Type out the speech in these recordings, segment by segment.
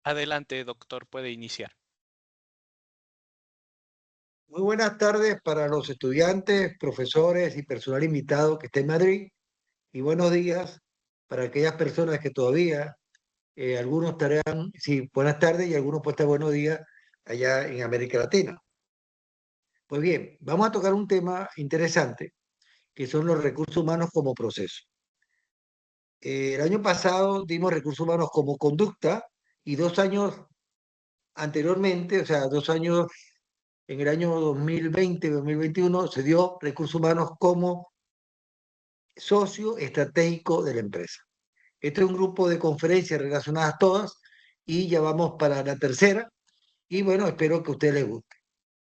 Adelante, doctor, puede iniciar. Muy buenas tardes para los estudiantes, profesores y personal invitado que esté en Madrid. Y buenos días para aquellas personas que todavía, algunos estarán, sí, buenas tardes y algunos pues estar buenos días allá en América Latina. Pues bien, vamos a tocar un tema interesante que son los recursos humanos como proceso. El año pasado dimos recursos humanos como conducta y 2 años anteriormente, o sea, 2 años en el año 2020-2021 se dio recursos humanos como socio estratégico de la empresa. Este es un grupo de conferencias relacionadas todas y ya vamos para la tercera y bueno, espero que a ustedes les guste.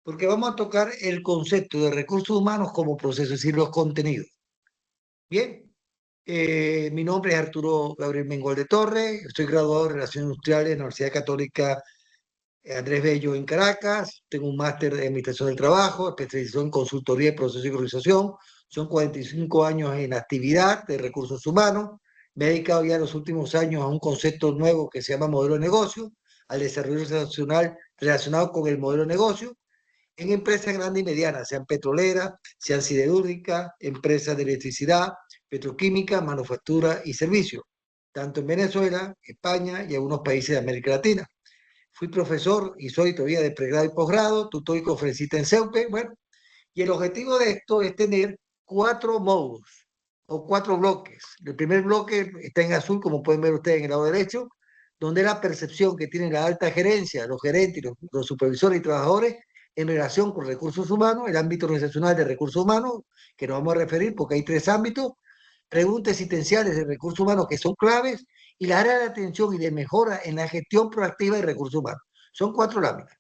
Porque vamos a tocar el concepto de recursos humanos como proceso, es decir, los contenidos. Bien, mi nombre es Arturo Gabriel Mengol de Torres, estoy graduado en Relaciones Industriales en la Universidad Católica Andrés Bello en Caracas, tengo un máster de Administración del Trabajo, especialización en consultoría de proceso y organización, son 45 años en actividad de recursos humanos, me he dedicado ya en los últimos años a un concepto nuevo que se llama modelo de negocio, al desarrollo organizacional relacionado con el modelo de negocio, en empresas grandes y medianas, sean petroleras, sean siderúrgicas, empresas de electricidad, petroquímica, manufactura y servicios, tanto en Venezuela, España y algunos países de América Latina. Fui profesor y soy todavía de pregrado y posgrado, tutor y conferencista en CEUPE, bueno, y el objetivo de esto es tener 4 módulos o 4 bloques. El primer bloque está en azul, como pueden ver ustedes en el lado derecho, donde la percepción que tiene la alta gerencia, los gerentes, los supervisores y trabajadores en relación con recursos humanos, el ámbito organizacional de recursos humanos, que nos vamos a referir porque hay 3 ámbitos, preguntas existenciales de recursos humanos que son claves y las áreas de atención y de mejora en la gestión proactiva de recursos humanos. Son 4 láminas.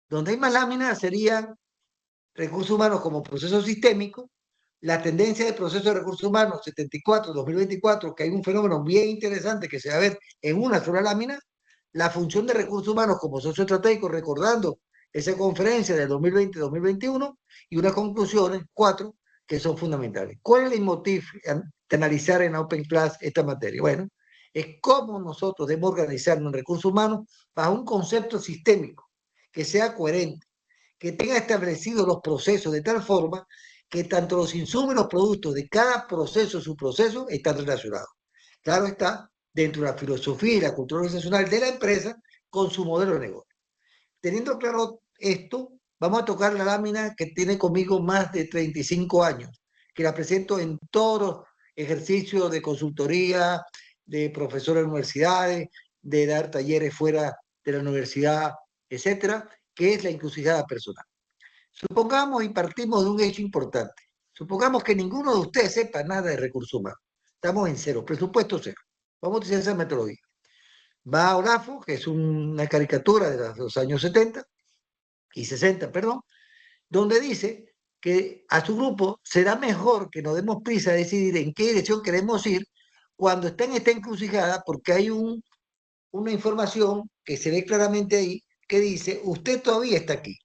Donde hay más láminas serían recursos humanos como proceso sistémico, la tendencia de proceso de recursos humanos 74-2024, que hay un fenómeno bien interesante que se va a ver en una sola lámina, la función de recursos humanos como socio estratégico, recordando esa conferencia del 2020-2021 y unas conclusiones, 4, que son fundamentales. ¿Cuál es el motivo de analizar en Open Class esta materia? Bueno, es cómo nosotros debemos organizarnos en recursos humanos bajo un concepto sistémico que sea coherente, que tenga establecidos los procesos de tal forma que tanto los insumos y los productos de cada proceso, su proceso, están relacionados. Claro está, dentro de la filosofía y la cultura organizacional de la empresa con su modelo de negocio. Teniendo claro esto, vamos a tocar la lámina que tiene conmigo más de 35 años, que la presento en todos los ejercicios de consultoría, de profesor en universidades, de dar talleres fuera de la universidad, etcétera, que es la encrucijada personal. Supongamos y partimos de un hecho importante. Supongamos que ninguno de ustedes sepa nada de recursos humanos. Estamos en cero, presupuesto cero. Vamos a utilizar esa metodología. Va a Olafo, que es una caricatura de los años 70 y 60, perdón, donde dice que a su grupo será mejor que nos demos prisa a decidir en qué dirección queremos ir cuando está en esta encrucijada, porque hay una información que se ve claramente ahí que dice, usted todavía está aquí.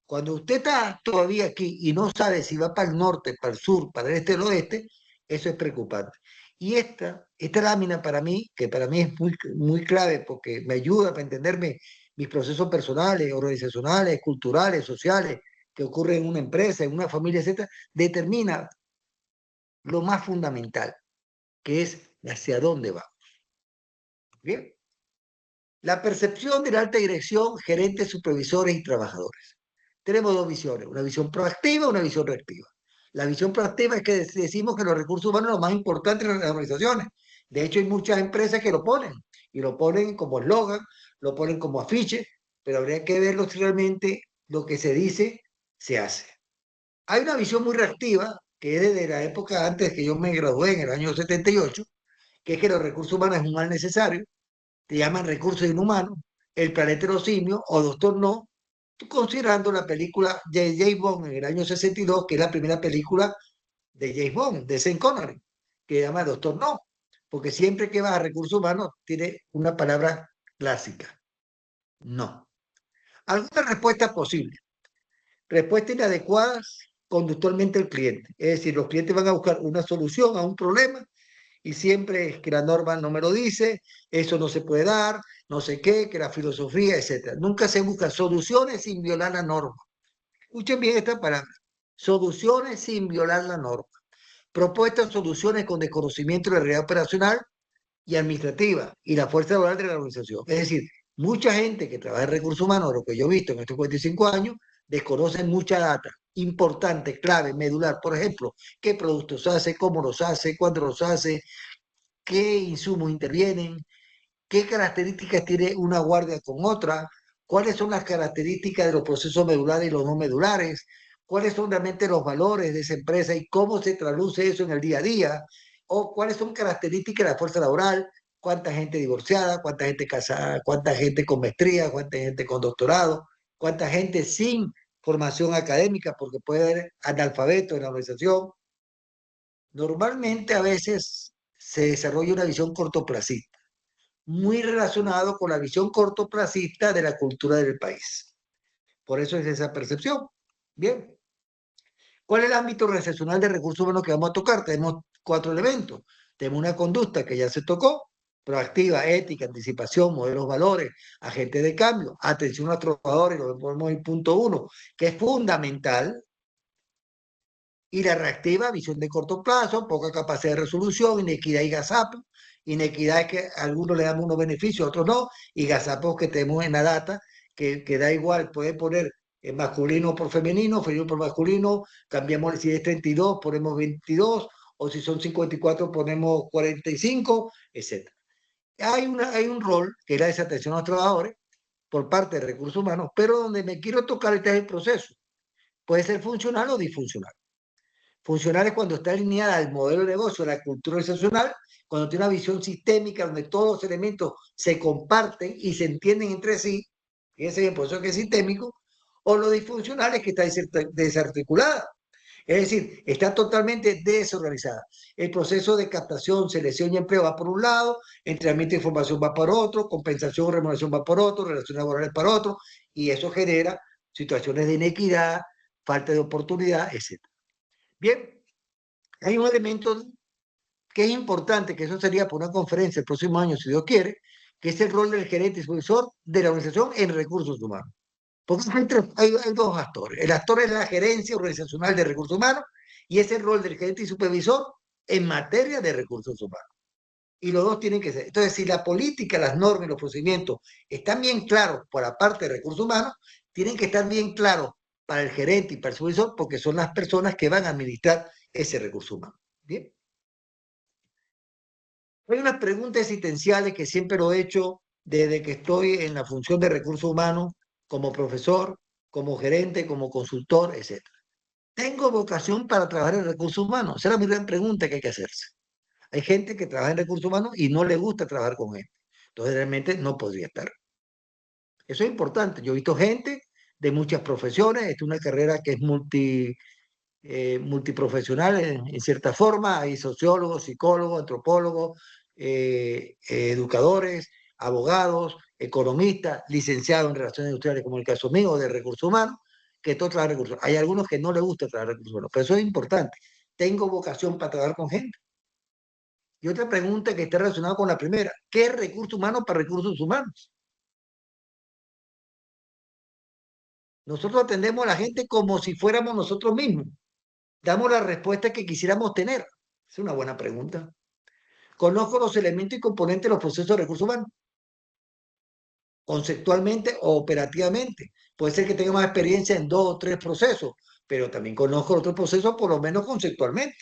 Cuando usted está todavía aquí y no sabe si va para el norte, para el sur, para el este o el oeste, eso es preocupante. Y esta lámina para mí, que para mí es muy, muy clave porque me ayuda para entenderme mis procesos personales, organizacionales, culturales, sociales, que ocurren en una empresa, en una familia, etcétera, determina lo más fundamental, que es hacia dónde va. ¿Bien? La percepción de la alta dirección, gerentes, supervisores y trabajadores. Tenemos 2 visiones, una visión proactiva y una visión reactiva. La visión proactiva es que decimos que los recursos humanos son lo más importante en las organizaciones. De hecho, hay muchas empresas que lo ponen, y lo ponen como eslogan, lo ponen como afiche, pero habría que verlo si realmente lo que se dice se hace. Hay una visión muy reactiva, que es desde la época antes que yo me gradué, en el año 78, que es que los recursos humanos es un mal necesario, te llaman recursos inhumanos, el planeta de los simios o Doctor No, considerando la película de James Bond en el año 62, que es la primera película de James Bond, de Sean Connery, que se llama Doctor No, porque siempre que vas a recursos humanos tiene una palabra clásica, no. Algunas respuestas posibles. Respuestas inadecuadas conductualmente al cliente. Es decir, los clientes van a buscar una solución a un problema y siempre es que la norma no me lo dice, eso no se puede dar, no sé qué, que la filosofía, etcétera. Nunca se buscan soluciones sin violar la norma. Escuchen bien esta palabra, soluciones sin violar la norma. Propuestas soluciones con desconocimiento de la realidad operacional y administrativa y la fuerza laboral de la organización. Es decir, mucha gente que trabaja en recursos humanos, lo que yo he visto en estos 45 años, desconocen mucha data importante, clave, medular. Por ejemplo, qué productos hace, cómo los hace, cuándo los hace, qué insumos intervienen, qué características tiene una guardia con otra, cuáles son las características de los procesos medulares y los no medulares, cuáles son realmente los valores de esa empresa y cómo se traduce eso en el día a día, o cuáles son características de la fuerza laboral, cuánta gente divorciada, cuánta gente casada, cuánta gente con maestría, cuánta gente con doctorado, cuánta gente sin formación académica, porque puede haber analfabeto en la organización. Normalmente a veces se desarrolla una visión cortoplacista muy relacionado con la visión cortoplacista de la cultura del país. Por eso es esa percepción. Bien. ¿Cuál es el ámbito organizacional de recursos humanos que vamos a tocar? Tenemos 4 elementos. Tenemos una conducta que ya se tocó, proactiva, ética, anticipación, modelos, valores, agente de cambio, atención a los trabajadores, lo ponemos en punto 1, que es fundamental, y la reactiva, visión de corto plazo, poca capacidad de resolución, inequidad y gazapo. Inequidad es que a algunos le damos unos beneficios, a otros no, y gazapos que tenemos en la data, que da igual, puede poner masculino por femenino, femenino por masculino, cambiamos, si es 32, ponemos 22, o si son 54, ponemos 45, etc. Hay un rol que es la desatención a los trabajadores por parte de recursos humanos, pero donde me quiero tocar este es el proceso. Puede ser funcional o disfuncional. Funcional es cuando está alineada al modelo de negocio, a la cultura organizacional, cuando tiene una visión sistémica donde todos los elementos se comparten y se entienden entre sí, fíjense bien, por eso que es sistémico, o lo disfuncional es que está desarticulada, es decir, está totalmente desorganizada. El proceso de captación, selección y empleo va por un lado, entrenamiento e información va por otro, compensación o remuneración va por otro, relaciones laborales para otro, y eso genera situaciones de inequidad, falta de oportunidad, etc. Bien, hay un elemento que es importante, que eso sería por una conferencia el próximo año, si Dios quiere, que es el rol del gerente y supervisor de la organización en recursos humanos. Porque hay dos actores. El actor es la gerencia organizacional de recursos humanos y es el rol del gerente y supervisor en materia de recursos humanos. Y los dos tienen que ser. Entonces, si la política, las normas y los procedimientos están bien claros por la parte de recursos humanos, tienen que estar bien claros para el gerente y para el supervisor, porque son las personas que van a administrar ese recurso humano. Bien. Hay unas preguntas existenciales que siempre lo he hecho desde que estoy en la función de recursos humanos, como profesor, como gerente, como consultor, etc. ¿Tengo vocación para trabajar en recursos humanos? Esa es la mi gran pregunta que hay que hacerse. Hay gente que trabaja en recursos humanos y no le gusta trabajar con gente. Entonces realmente no podría estar. Eso es importante. Yo he visto gente de muchas profesiones. Esta es una carrera que es multiprofesional en cierta forma. Hay sociólogos, psicólogos, antropólogos, educadores, abogados, economistas, licenciados en relaciones industriales, como el caso mío, de recursos humanos, que todos trabajan recursos humanos. Hay algunos que no les gusta trabajar recursos humanos, pero eso es importante. ¿Tengo vocación para trabajar con gente? Y otra pregunta que está relacionada con la primera, ¿qué es recursos humanos para recursos humanos? Nosotros atendemos a la gente como si fuéramos nosotros mismos. Damos la respuesta que quisiéramos tener. Es una buena pregunta. Conozco los elementos y componentes de los procesos de recursos humanos, conceptualmente o operativamente. Puede ser que tenga más experiencia en 2 o 3 procesos, pero también conozco otros procesos, por lo menos conceptualmente.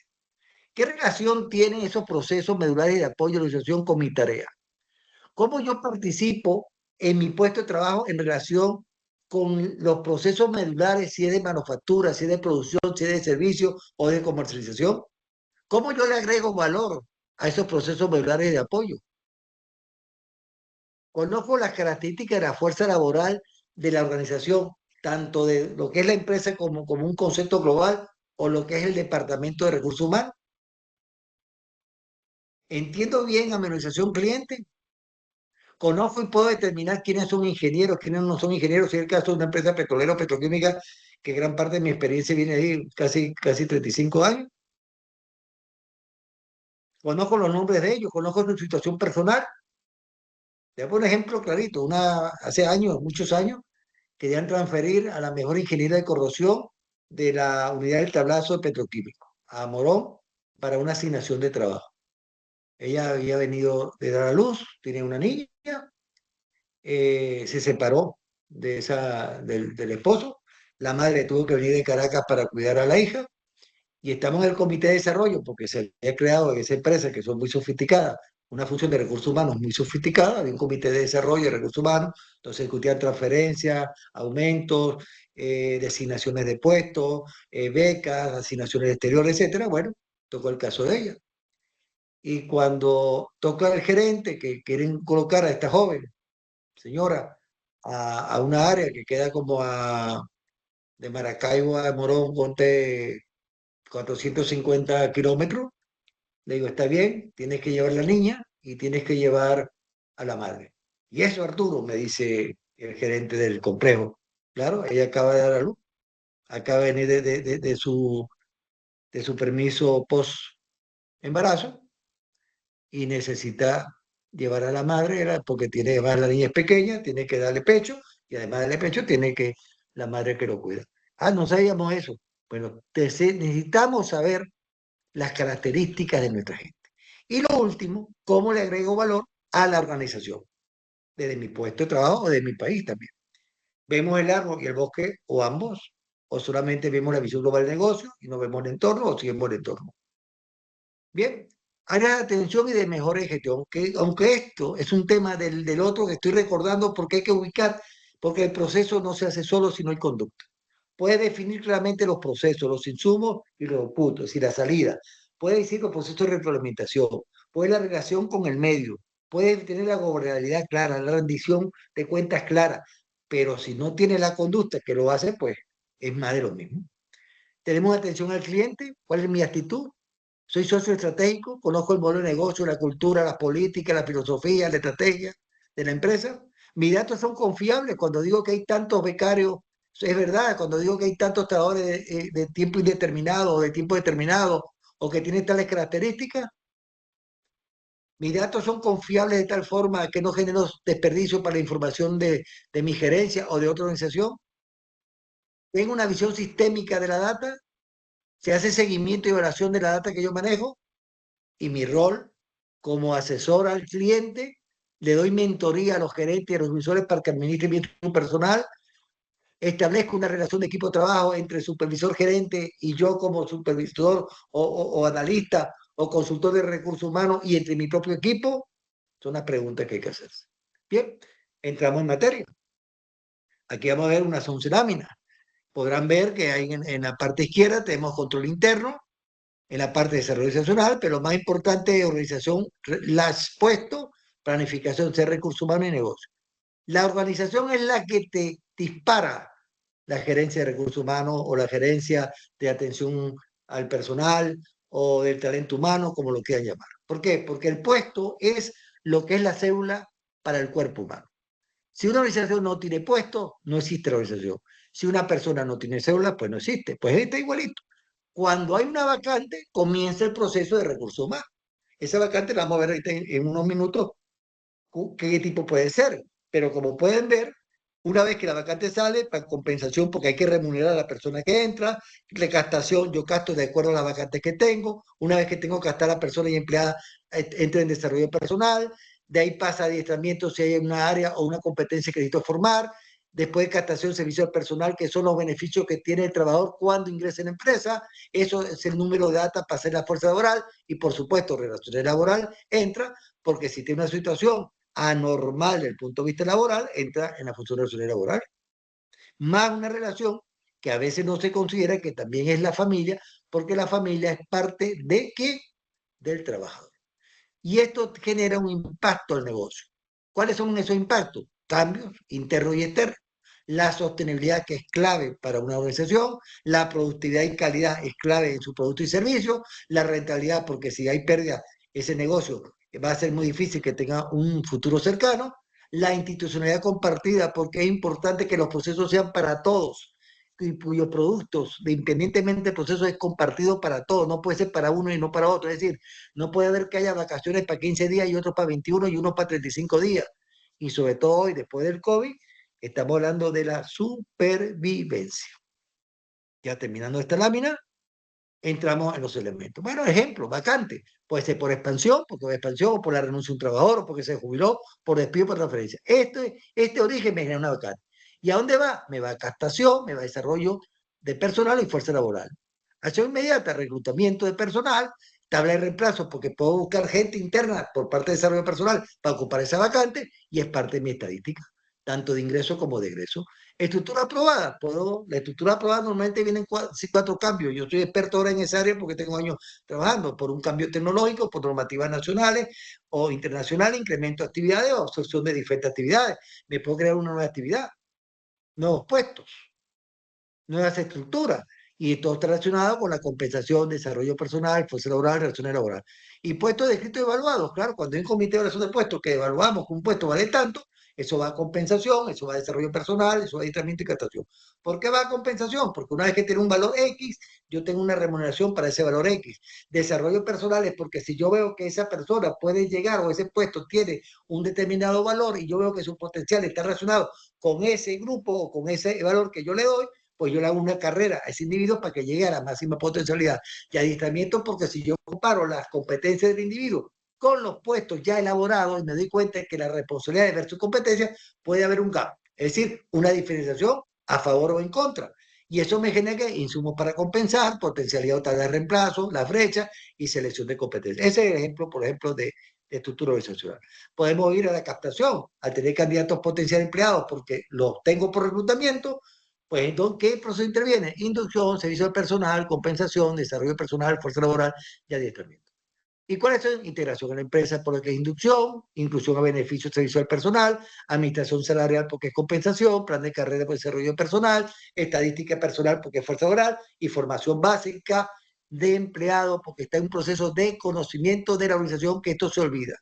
¿Qué relación tienen esos procesos medulares de apoyo a la organización con mi tarea? ¿Cómo yo participo en mi puesto de trabajo en relación con los procesos medulares, si es de manufactura, si es de producción, si es de servicio o de comercialización? ¿Cómo yo le agrego valor a esos procesos medulares de apoyo? Conozco las características de la fuerza laboral de la organización, tanto de lo que es la empresa como un concepto global o lo que es el departamento de recursos humanos. Entiendo bien a mi organización cliente. Conozco y puedo determinar quiénes son ingenieros, quiénes no son ingenieros. Si es el caso de una empresa petrolera o petroquímica, que gran parte de mi experiencia viene ahí, casi 35 años. conozco los nombres de ellos, conozco su situación personal. Le pongo un ejemplo clarito. Hace años, muchos años, querían transferir a la mejor ingeniera de corrosión de la unidad del tablazo de petroquímico a Morón para una asignación de trabajo. Ella había venido de dar a luz, tiene una niña, se separó del esposo, la madre tuvo que venir de Caracas para cuidar a la hija y estamos en el comité de desarrollo porque se había creado en esa empresa que son muy sofisticadas, una función de recursos humanos muy sofisticada, había un comité de desarrollo de recursos humanos, entonces discutían transferencias, aumentos, designaciones de puestos, becas, asignaciones exteriores, etcétera. Bueno, tocó el caso de ella. Y cuando toca el gerente que quieren colocar a esta joven señora a una área que queda como de Maracaibo a Morón, ponte 450 kilómetros, le digo, está bien, tienes que llevar a la niña y tienes que llevar a la madre. Y eso, Arturo, me dice el gerente del complejo. Claro, ella acaba de dar a luz, acaba de venir de su permiso post embarazo y necesita llevar a la madre, porque tiene, además la niña es pequeña, tiene que darle pecho y además de darle pecho tiene que la madre que lo cuida. Ah, no sabíamos eso. Bueno, necesitamos saber las características de nuestra gente. Y lo último, cómo le agrego valor a la organización, desde mi puesto de trabajo o de mi país también. Vemos el árbol y el bosque o ambos, o solamente vemos la visión global del negocio y no vemos el entorno o seguimos el entorno. Bien, áreas de atención y de mejor gestión, aunque esto es un tema del otro que estoy recordando porque hay que ubicar, porque el proceso no se hace solo si no hay conducta. Puede definir claramente los procesos, los insumos y los puntos, es decir, la salida. Puede decir los procesos de retroalimentación, puede la relación con el medio, puede tener la gobernabilidad clara, la rendición de cuentas clara, pero si no tiene la conducta que lo hace, pues es más de lo mismo. Tenemos atención al cliente, ¿cuál es mi actitud? Soy socio estratégico, conozco el modelo de negocio, la cultura, las políticas, la filosofía, la estrategia de la empresa. Mis datos son confiables. Cuando digo que hay tantos becarios, es verdad. Cuando digo que hay tantos trabajadores de tiempo indeterminado o de tiempo determinado o que tienen tales características, mis datos son confiables de tal forma que no genero desperdicio para la información de mi gerencia o de otra organización. Tengo una visión sistémica de la data, se hace seguimiento y evaluación de la data que yo manejo y mi rol como asesor al cliente, le doy mentoría a los gerentes y a los supervisores para que administren bien su personal, establezco una relación de equipo de trabajo entre supervisor gerente y yo como supervisor o analista o consultor de recursos humanos y entre mi propio equipo, son las preguntas que hay que hacer. Bien, entramos en materia. Aquí vamos a ver unas 11 láminas. Podrán ver que hay en la parte izquierda tenemos control interno, en la parte de desarrollo organizacional, pero lo más importante es organización, las puesto, planificación de recursos humanos y negocio. La organización es la que te dispara la gerencia de recursos humanos o la gerencia de atención al personal o del talento humano, como lo quieran llamar. ¿Por qué? Porque el puesto es lo que es la célula para el cuerpo humano. Si una organización no tiene puesto, no existe la organización. Si una persona no tiene célula, pues no existe. Pues está igualito. Cuando hay una vacante, comienza el proceso de recursos humanos. Esa vacante la vamos a ver ahorita en unos minutos qué tipo puede ser. Pero como pueden ver, una vez que la vacante sale, para compensación, porque hay que remunerar a la persona que entra, recastación, yo casto de acuerdo a las vacantes que tengo. Una vez que tengo que gastar a la persona y empleada, entra en desarrollo personal. De ahí pasa a adiestramiento si hay una área o una competencia que necesito formar. Después de captación, servicio al personal, que son los beneficios que tiene el trabajador cuando ingresa en la empresa. Eso es el número de data para hacer la fuerza laboral y, por supuesto, relaciones laboral entra, porque si tiene una situación anormal desde el punto de vista laboral, entra en la función relacional laboral. Más una relación que a veces no se considera que también es la familia, porque la familia es parte de qué? Del trabajador. Y esto genera un impacto al negocio. ¿Cuáles son esos impactos? Cambios internos y externos. La sostenibilidad, que es clave para una organización, la productividad y calidad es clave en su producto y servicio, la rentabilidad, porque si hay pérdida, ese negocio va a ser muy difícil que tenga un futuro cercano, la institucionalidad compartida, porque es importante que los procesos sean para todos. cuyos productos, independientemente del proceso, es compartido para todos, no puede ser para uno y no para otro. Es decir, no puede haber que haya vacaciones para 15 días y otros para 21 y uno para 35 días. Y sobre todo hoy, después del COVID, estamos hablando de la supervivencia. Ya terminando esta lámina, entramos en los elementos. Bueno, ejemplo, vacante. Puede ser por expansión, porque por expansión, o por la renuncia de un trabajador, o porque se jubiló, por despido, por transferencia. Este origen me genera una vacante. ¿Y a dónde va? Me va a captación, me va a desarrollo de personal y fuerza laboral. Acción inmediata, reclutamiento de personal, tabla de reemplazo, porque puedo buscar gente interna por parte de desarrollo personal para ocupar esa vacante y es parte de mi estadística, tanto de ingreso como de egreso. Estructura aprobada. La estructura aprobada normalmente vienen cuatro cambios. Yo soy experto ahora en esa área porque tengo años trabajando por un cambio tecnológico, por normativas nacionales o internacionales, incremento de actividades o absorción de diferentes actividades. Me puedo crear una nueva actividad, nuevos puestos, nuevas estructuras. Y todo está relacionado con la compensación, desarrollo personal, fuerza laboral, relaciones laborales. Y puestos descritos y evaluados, claro, cuando hay un comité de evaluación de puestos que evaluamos que un puesto vale tanto, eso va a compensación, eso va a desarrollo personal, eso va a adiestramiento y captación. ¿Por qué va a compensación? Porque una vez que tiene un valor X, yo tengo una remuneración para ese valor X. Desarrollo personal es porque si yo veo que esa persona puede llegar o ese puesto tiene un determinado valor y yo veo que su potencial está relacionado con ese grupo o con ese valor que yo le doy, pues yo le hago una carrera a ese individuo para que llegue a la máxima potencialidad. Y adiestramiento porque si yo comparo las competencias del individuo con los puestos ya elaborados y me doy cuenta de que la responsabilidad de ver sus competencias, puede haber un gap, es decir, una diferenciación a favor o en contra. Y eso me genera insumos para compensar, potencialidad o tarea de reemplazo, la brecha y selección de competencias. Ese es el ejemplo, por ejemplo, de estructura organizacional. Podemos ir a la captación, al tener candidatos potenciales empleados porque los tengo por reclutamiento, pues entonces, ¿qué proceso interviene? Inducción, servicio al personal, compensación, desarrollo personal, fuerza laboral y adiestramiento. ¿Y cuáles son? Integración en la empresa por lo que es inducción, inclusión a beneficio, servicio al personal, administración salarial porque es compensación, plan de carrera por desarrollo personal, estadística personal porque es fuerza laboral y formación básica de empleado porque está en un proceso de conocimiento de la organización que esto se olvida.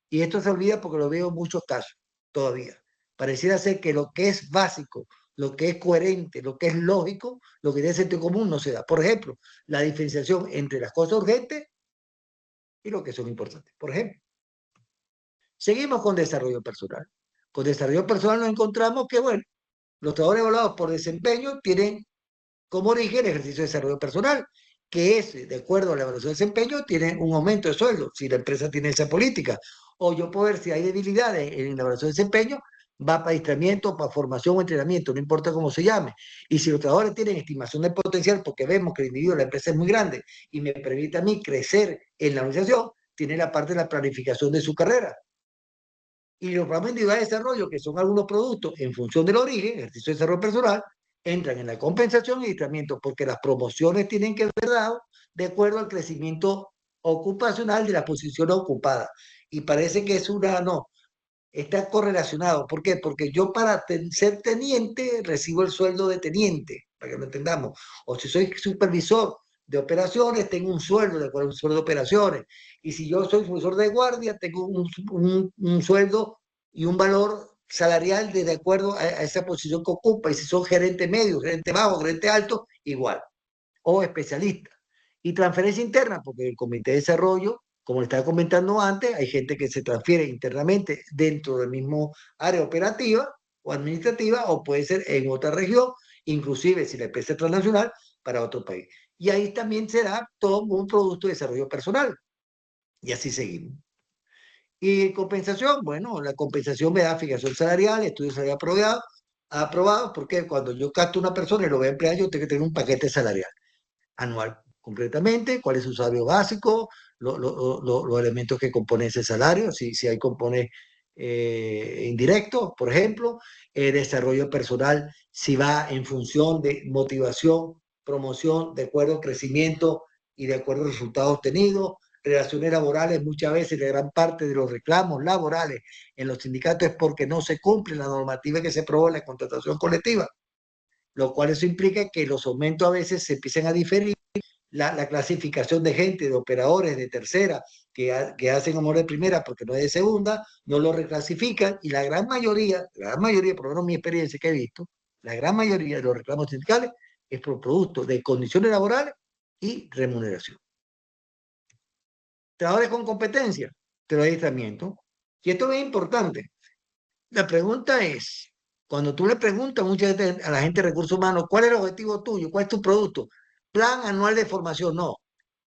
Y esto se olvida porque lo veo en muchos casos todavía. Pareciera ser que lo que es básico, lo que es coherente, lo que es lógico, lo que tiene sentido común no se da. Por ejemplo, la diferenciación entre las cosas urgentes y lo que son importantes. Por ejemplo, seguimos con desarrollo personal. Con desarrollo personal nos encontramos que, bueno, los trabajadores evaluados por desempeño tienen como origen el ejercicio de desarrollo personal, que es, de acuerdo a la evaluación de desempeño, tiene un aumento de sueldo, si la empresa tiene esa política. O yo puedo ver si hay debilidades en la evaluación de desempeño, va para adiestramiento, para formación o entrenamiento, no importa cómo se llame. Y si los trabajadores tienen estimación de potencial, porque vemos que el individuo, la empresa es muy grande y me permite a mí crecer en la organización, tiene la parte de la planificación de su carrera. Y los programas individuales de desarrollo, que son algunos productos en función del origen, ejercicio de desarrollo personal, entran en la compensación y adiestramiento, porque las promociones tienen que ser dadas de acuerdo al crecimiento ocupacional de la posición ocupada. Y parece que es una, no, está correlacionado. ¿Por qué? Porque yo para ser teniente recibo el sueldo de teniente, para que lo entendamos. O si soy supervisor de operaciones, tengo un sueldo de acuerdo a un sueldo de operaciones. Y si yo soy supervisor de guardia, tengo un sueldo y un valor salarial de acuerdo a esa posición que ocupa. Y si son gerente medio, gerente bajo, gerente alto, igual. O especialista. Y transferencia interna, porque el comité de desarrollo, como le estaba comentando antes, hay gente que se transfiere internamente dentro del mismo área operativa o administrativa, o puede ser en otra región, inclusive si la empresa es transnacional, para otro país. Y ahí también se da todo un producto de desarrollo personal. Y así seguimos. Y compensación, bueno, la compensación me da fijación salarial, estudios salarial aprobado, porque cuando yo capto a una persona y lo voy a emplear, yo tengo que tener un paquete salarial anual concretamente, cuál es su salario básico, los elementos que componen ese salario, si hay componentes indirectos, por ejemplo, desarrollo personal, si va en función de motivación, promoción, de acuerdo al crecimiento y de acuerdo a los resultados obtenidos, relaciones laborales, muchas veces la gran parte de los reclamos laborales en los sindicatos es porque no se cumple la normativa que se aprobó en la contratación colectiva, lo cual eso implica que los aumentos a veces se empiezan a diferir, la clasificación de gente, de operadores de tercera, que hacen amor de primera porque no es de segunda, no lo reclasifican y la gran mayoría, por lo menos mi experiencia que he visto, La gran mayoría de los reclamos sindicales es por producto de condiciones laborales y remuneración. Trabajadores con competencia, te doy aislamiento. Y esto es importante. La pregunta es, cuando tú le preguntas muchas veces a la gente de recursos humanos, ¿cuál es el objetivo tuyo? ¿Cuál es tu producto? Plan anual de formación. No,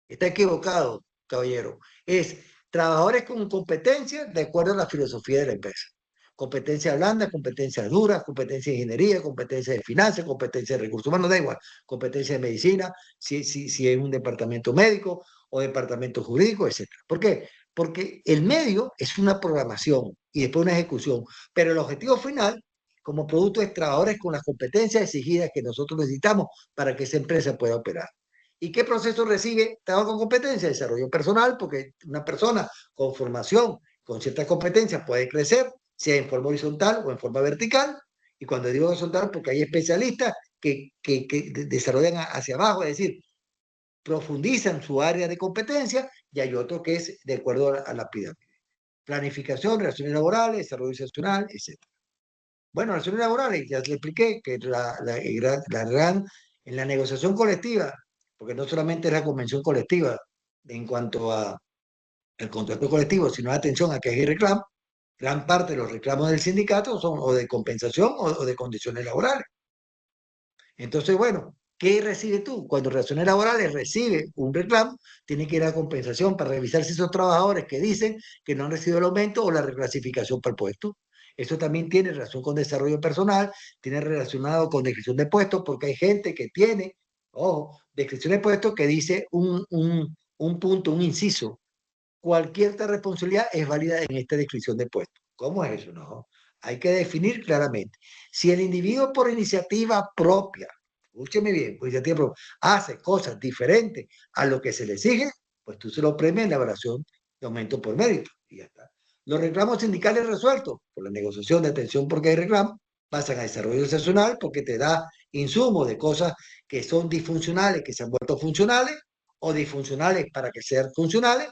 está equivocado, caballero. Es trabajadores con competencia de acuerdo a la filosofía de la empresa. Competencia blanda, competencia dura, competencia de ingeniería, competencia de finanzas, competencia de recursos humanos, da igual, competencia de medicina, si es un departamento médico o departamento jurídico, etcétera. ¿Por qué? Porque el medio es una programación y después una ejecución, pero el objetivo final, como producto, es trabajadores con las competencias exigidas que nosotros necesitamos para que esa empresa pueda operar. ¿Y qué proceso recibe trabajo con competencia? Desarrollo personal, porque una persona con formación, con ciertas competencias puede crecer, sea en forma horizontal o en forma vertical. Y cuando digo horizontal, porque hay especialistas que desarrollan hacia abajo, es decir, profundizan su área de competencia, y hay otro que es de acuerdo a la pirámide. Planificación, relaciones laborales, desarrollo institucional, etc. Bueno, relaciones laborales, ya le expliqué que en la negociación colectiva, porque no solamente es la convención colectiva en cuanto a el contrato colectivo, sino atención a que hay reclamos, gran parte de los reclamos del sindicato son o de compensación o de condiciones laborales. Entonces, bueno, ¿qué recibe tú? Cuando Relaciones Laborales recibe un reclamo, tiene que ir a compensación para revisar si esos trabajadores que dicen que no han recibido el aumento o la reclasificación para el puesto. Eso también tiene relación con desarrollo personal, tiene relacionado con descripción de puestos, porque hay gente que tiene, ojo, descripción de puestos que dice un punto, un inciso. Cualquier tal responsabilidad es válida en esta descripción de puestos. ¿Cómo es eso? No. Hay que definir claramente. Si el individuo por iniciativa propia, escúcheme bien, por iniciativa propia, hace cosas diferentes a lo que se le exige, pues tú se lo premias en la evaluación de aumento por mérito. Y ya está. Los reclamos sindicales resueltos por la negociación de atención porque hay reclamos, pasan a desarrollo excepcional porque te da insumos de cosas que son disfuncionales, que se han vuelto funcionales, o disfuncionales para que sean funcionales,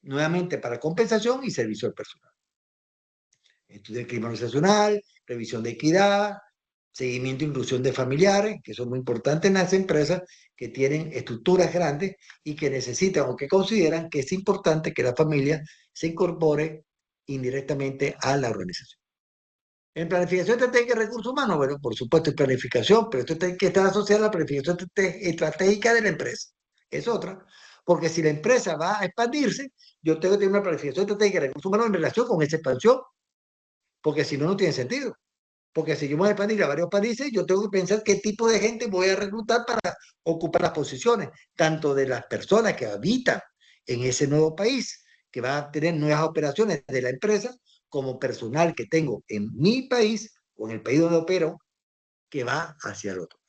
nuevamente para compensación y servicio al personal. Estudio de clima organizacional, revisión de equidad, seguimiento e inclusión de familiares, que son muy importantes en las empresas que tienen estructuras grandes y que necesitan o que consideran que es importante que la familia se incorpore indirectamente a la organización. En planificación estratégica de recursos humanos, bueno, por supuesto es planificación, pero esto tiene que estar asociado a la planificación estratégica de la empresa. Es otra, porque si la empresa va a expandirse, yo tengo que tener una planificación estratégica de recursos humanos en relación con esa expansión, porque si no, no tiene sentido. Porque si yo me voy a expandir a varios países, yo tengo que pensar qué tipo de gente voy a reclutar para ocupar las posiciones, tanto de las personas que habitan en ese nuevo país, que van a tener nuevas operaciones de la empresa, como personal que tengo en mi país o en el país donde opero, que va hacia el otro.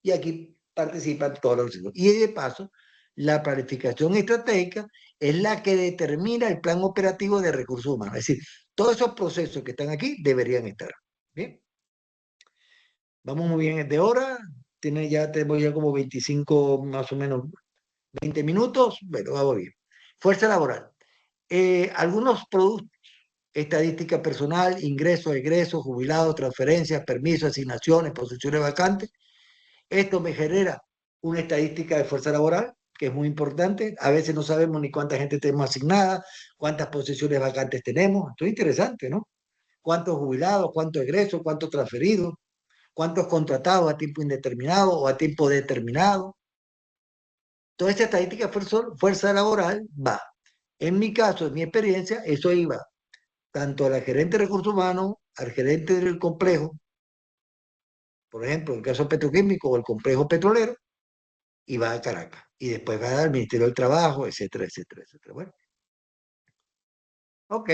Y aquí participan todos los recursos. Y de paso, la planificación estratégica es la que determina el plan operativo de recursos humanos. Es decir, todos esos procesos que están aquí deberían estar. Bien, vamos muy bien de hora. Tenemos ya como 25, más o menos 20 minutos. Bueno, vamos bien. Fuerza laboral. Algunos productos, estadística personal, ingresos, egresos, jubilados, transferencias, permisos, asignaciones, posiciones vacantes. Esto me genera una estadística de fuerza laboral, que es muy importante. A veces no sabemos ni cuánta gente tenemos asignada, cuántas posiciones vacantes tenemos. Esto es interesante, ¿no? ¿Cuántos jubilados, cuántos egresos, cuántos transferidos, cuántos contratados a tiempo indeterminado o a tiempo determinado? Toda esta estadística de fuerza laboral va. En mi caso, en mi experiencia, eso iba tanto a la gerente de recursos humanos, al gerente del complejo, por ejemplo, en el caso petroquímico o el complejo petrolero, y va a Caracas. Y después va al Ministerio del Trabajo, etcétera, etcétera, etcétera. Bueno, ok.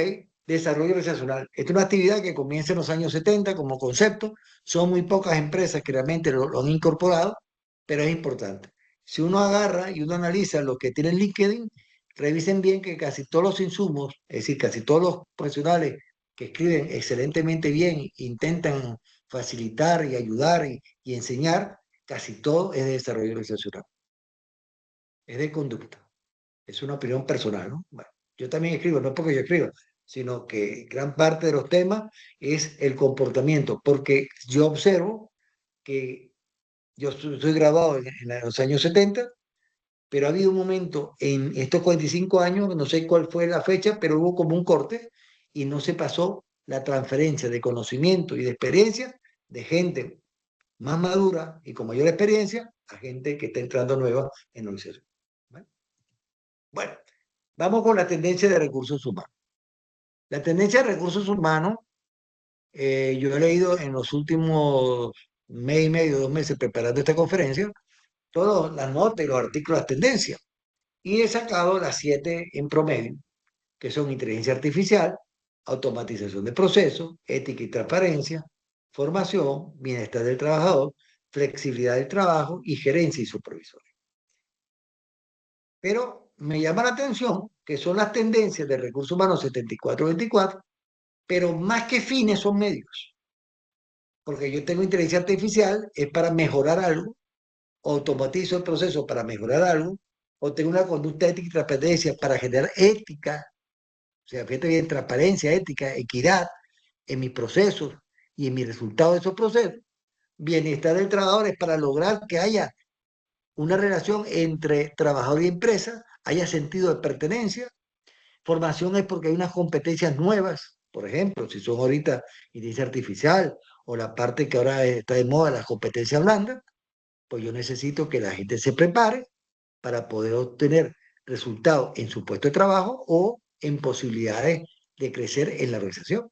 Desarrollo organizacional. Esta es una actividad que comienza en los años 70 como concepto. Son muy pocas empresas que realmente lo han incorporado, pero es importante. Si uno agarra y uno analiza lo que tiene LinkedIn, revisen bien que casi todos los insumos, es decir, casi todos los profesionales que escriben excelentemente bien, intentan facilitar y ayudar y enseñar, casi todo es de desarrollo organizacional, es de conducta. Es una opinión personal, ¿no? Bueno, yo también escribo, no es porque yo escriba, sino que gran parte de los temas es el comportamiento, porque yo observo que yo soy graduado en los años 70, pero ha habido un momento en estos 45 años, no sé cuál fue la fecha, pero hubo como un corte y no se pasó la transferencia de conocimiento y de experiencia de gente más madura y con mayor experiencia a gente que está entrando nueva en la organización. ¿Vale? Bueno, vamos con la tendencia de recursos humanos. La tendencia de recursos humanos, yo he leído en los últimos mes y medio, 2 meses preparando esta conferencia, todas las notas y los artículos, las tendencias. Y he sacado las 7 en promedio, que son inteligencia artificial, automatización de procesos, ética y transparencia, formación, bienestar del trabajador, flexibilidad del trabajo y gerencia y supervisión. Pero me llama la atención que son las tendencias de recursos humanos 74-24, pero más que fines son medios. Porque yo tengo inteligencia artificial, es para mejorar algo, automatizo el proceso para mejorar algo, o tengo una conducta ética y transparencia para generar ética, o sea, fíjate bien, transparencia, ética, equidad en mis procesos y en mis resultados de esos procesos. Bienestar del trabajador es para lograr que haya una relación entre trabajador y empresa, haya sentido de pertenencia. Formación es porque hay unas competencias nuevas, por ejemplo, si son ahorita inteligencia artificial o la parte que ahora está de moda, las competencias blandas, pues yo necesito que la gente se prepare para poder obtener resultados en su puesto de trabajo o en posibilidades de crecer en la organización.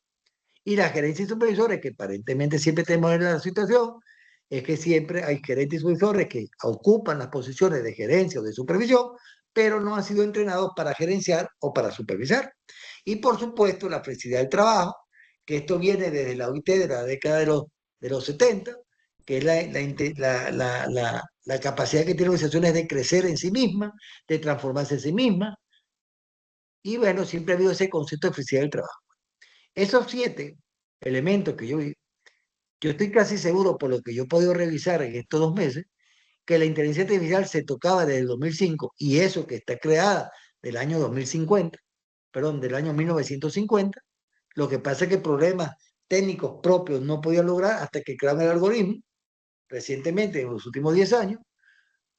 Y la gerencia y supervisores, que aparentemente siempre tenemos en la situación, es que siempre hay gerentes y supervisores que ocupan las posiciones de gerencia o de supervisión, pero no han sido entrenados para gerenciar o para supervisar. Y por supuesto, la flexibilidad del trabajo, que esto viene desde la OIT de la década de los 70, que es la capacidad que tienen organizaciones de crecer en sí mismas, de transformarse en sí mismas. Y bueno, siempre ha habido ese concepto de flexibilidad del trabajo. Esos 7 elementos que yo estoy casi seguro, por lo que yo he podido revisar en estos 2 meses, que la inteligencia artificial se tocaba desde el 2005 y eso que está creada del año 2050, perdón, del año 1950. Lo que pasa es que problemas técnicos propios no podían lograr hasta que crearon el algoritmo recientemente, en los últimos 10 años,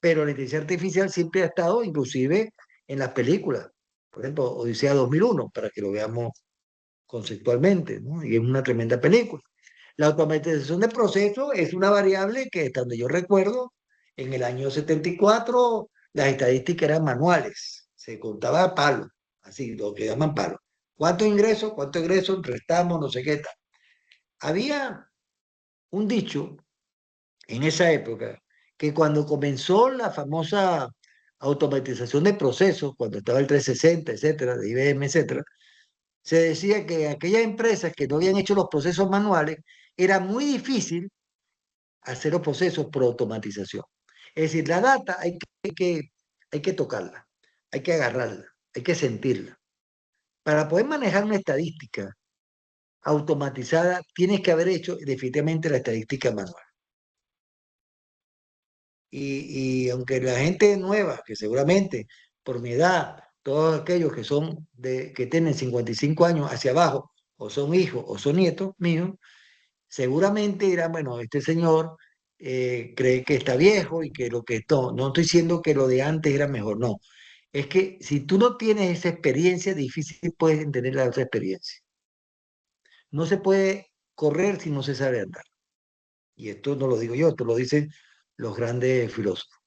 pero la inteligencia artificial siempre ha estado inclusive en las películas. Por ejemplo, Odisea 2001, para que lo veamos conceptualmente, ¿no? Y es una tremenda película. La automatización de procesos es una variable que, hasta donde yo recuerdo, en el año 74 las estadísticas eran manuales, se contaba a palo, así, lo que llaman palo. Cuántos ingresos, restamos, no sé qué tal? Había un dicho en esa época que cuando comenzó la famosa automatización de procesos, cuando estaba el 360, etcétera, de IBM, etcétera, se decía que aquellas empresas que no habían hecho los procesos manuales, era muy difícil hacer los procesos por automatización. Es decir, la data hay que tocarla, hay que agarrarla, hay que sentirla. Para poder manejar una estadística automatizada, tienes que haber hecho definitivamente la estadística manual. Y aunque la gente nueva, que seguramente por mi edad, todos aquellos que tienen 55 años hacia abajo, o son hijos o son nietos míos, seguramente dirán, bueno, este señor cree que está viejo y que lo que no estoy diciendo que lo de antes era mejor, no. Es que si tú no tienes esa experiencia, difícil puedes entender la otra experiencia. No se puede correr si no se sabe andar. Y esto no lo digo yo, esto lo dicen los grandes filósofos.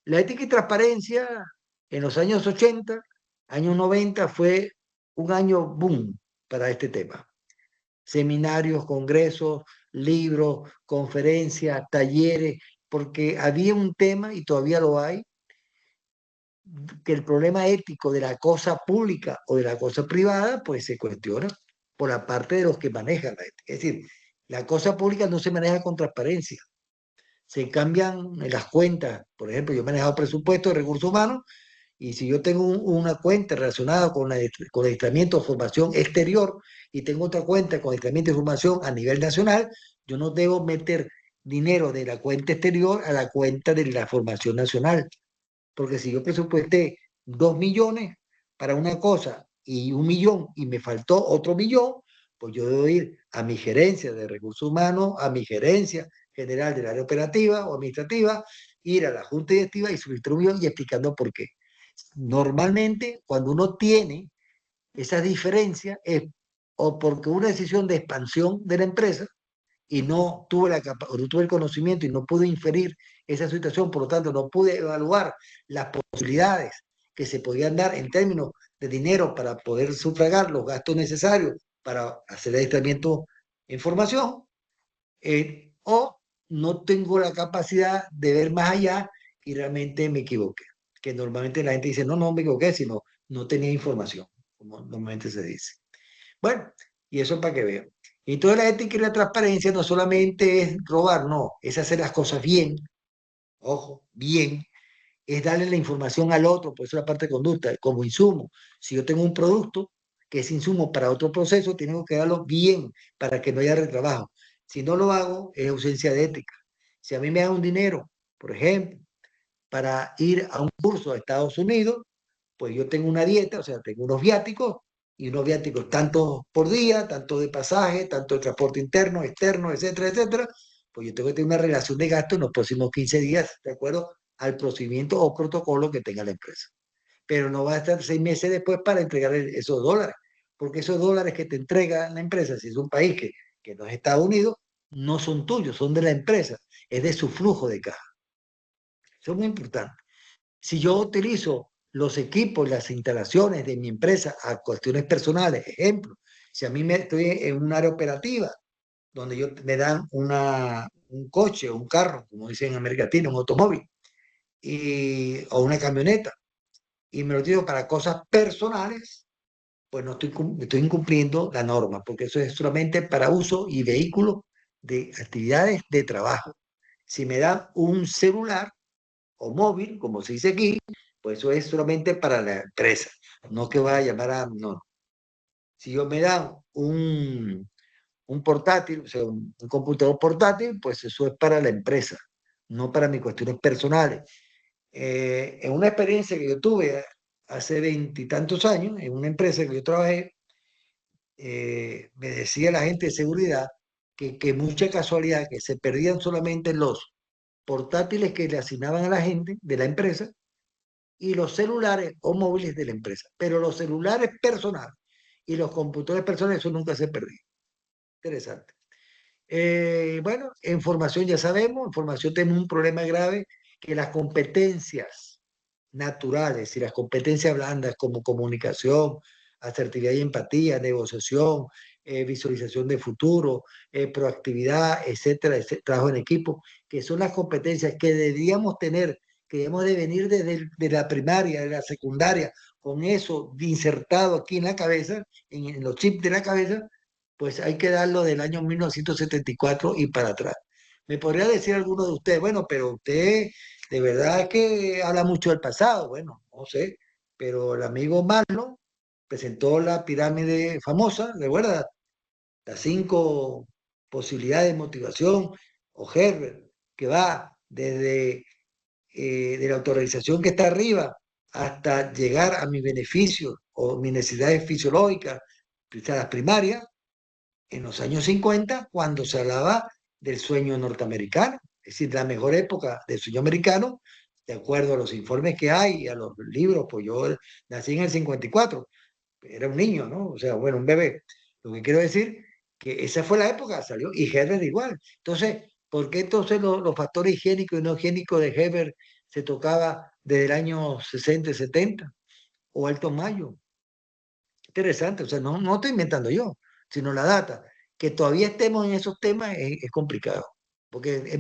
La ética y transparencia en los años 80, años 90, fue un año boom para este tema. Seminarios, congresos, libros, conferencias, talleres, porque había un tema, y todavía lo hay, que el problema ético de la cosa pública o de la cosa privada, pues se cuestiona por la parte de los que manejan la ética. Es decir, la cosa pública no se maneja con transparencia. Se cambian las cuentas. Por ejemplo, yo he manejado presupuestos de recursos humanos y si yo tengo una cuenta relacionada con adiestramiento o formación exterior y tengo otra cuenta con adiestramiento y formación a nivel nacional, yo no debo meter dinero de la cuenta exterior a la cuenta de la formación nacional. Porque si yo presupuesté 2 millones para una cosa y 1 millón y me faltó otro millón, pues yo debo ir a mi gerencia de recursos humanos, a mi gerencia general del área operativa o administrativa, ir a la junta directiva y su instrucción y explicando por qué. Normalmente, cuando uno tiene esa diferencia, es o porque una decisión de expansión de la empresa y no tuve, no tuve el conocimiento y no pude inferir esa situación, por lo tanto no pude evaluar las posibilidades que se podían dar en términos de dinero para poder sufragar los gastos necesarios para hacer el adiestramiento en formación, o no tengo la capacidad de ver más allá y realmente me equivoqué. Que normalmente la gente dice, no, no me equivoqué, sino no tenía información, como normalmente se dice. Bueno, y eso para que vean. Y toda la ética y la transparencia no solamente es robar, no, es hacer las cosas bien, ojo, bien, es darle la información al otro, por eso la parte de conducta, como insumo. Si yo tengo un producto que es insumo para otro proceso, tengo que darlo bien para que no haya retrabajo. Si no lo hago, es ausencia de ética. Si a mí me dan un dinero, por ejemplo, para ir a un curso a Estados Unidos, pues yo tengo una dieta, o sea, tengo unos viáticos y unos viáticos tanto por día, tanto de pasaje, tanto de transporte interno, externo, etcétera, etcétera. Pues yo tengo que tener una relación de gasto en los próximos 15 días, de acuerdo al procedimiento o protocolo que tenga la empresa. Pero no va a estar 6 meses después para entregar esos dólares, porque esos dólares que te entrega la empresa, si es un país que no es Estados Unidos, no son tuyos, son de la empresa, es de su flujo de caja. Eso es muy importante. Si yo utilizo los equipos, las instalaciones de mi empresa a cuestiones personales, ejemplo, si a mí me estoy en un área operativa donde me dan un coche o un carro, como dicen en América Latina, un automóvil, o una camioneta, y me lo utilizo para cosas personales, pues no estoy incumpliendo la norma, porque eso es solamente para uso y vehículo de actividades de trabajo. Si me dan un celular, o móvil, como se dice aquí, pues eso es solamente para la empresa, no que vaya a llamar a... No. Si yo me dan un portátil, o sea, un computador portátil, pues eso es para la empresa, no para mis cuestiones personales. En una experiencia que yo tuve hace 20 y tantos años, en una empresa que yo trabajé, me decía la gente de seguridad que mucha casualidad, que se perdían solamente los portátiles que le asignaban a la gente de la empresa y los celulares o móviles de la empresa. Pero los celulares personales y los computadores personales, eso nunca se perdió. Interesante. Bueno, en formación ya sabemos, en formación tenemos un problema grave, que las competencias naturales y las competencias blandas como comunicación, asertividad y empatía, negociación, visualización de futuro, proactividad, etcétera, trabajo en equipo, que son las competencias que deberíamos tener, que debemos de venir de la primaria, de la secundaria, con eso insertado aquí en la cabeza, en los chips de la cabeza, pues hay que darlo del año 1974 y para atrás. Me podría decir alguno de ustedes, bueno, pero usted de verdad que habla mucho del pasado. Bueno, no sé, pero el amigo Maslow presentó la pirámide famosa, ¿recuerda? Las 5 posibilidades de motivación, o Herbert, que va desde de la autorrealización que está arriba hasta llegar a mis beneficios o mis necesidades fisiológicas, las primarias, en los años 50, cuando se hablaba del sueño norteamericano, es decir, la mejor época del sueño americano, de acuerdo a los informes que hay, a los libros, pues yo nací en el 54, era un niño, ¿no? O sea, bueno, un bebé. Lo que quiero decir que esa fue la época, salió, y Herbert igual. Entonces, ¿por qué entonces los factores higiénicos y no higiénicos de Herbert se tocaba desde el año 60 y 70? O Alto Mayo. Interesante, o sea, no estoy inventando yo, sino la data. Que todavía estemos en esos temas es complicado, porque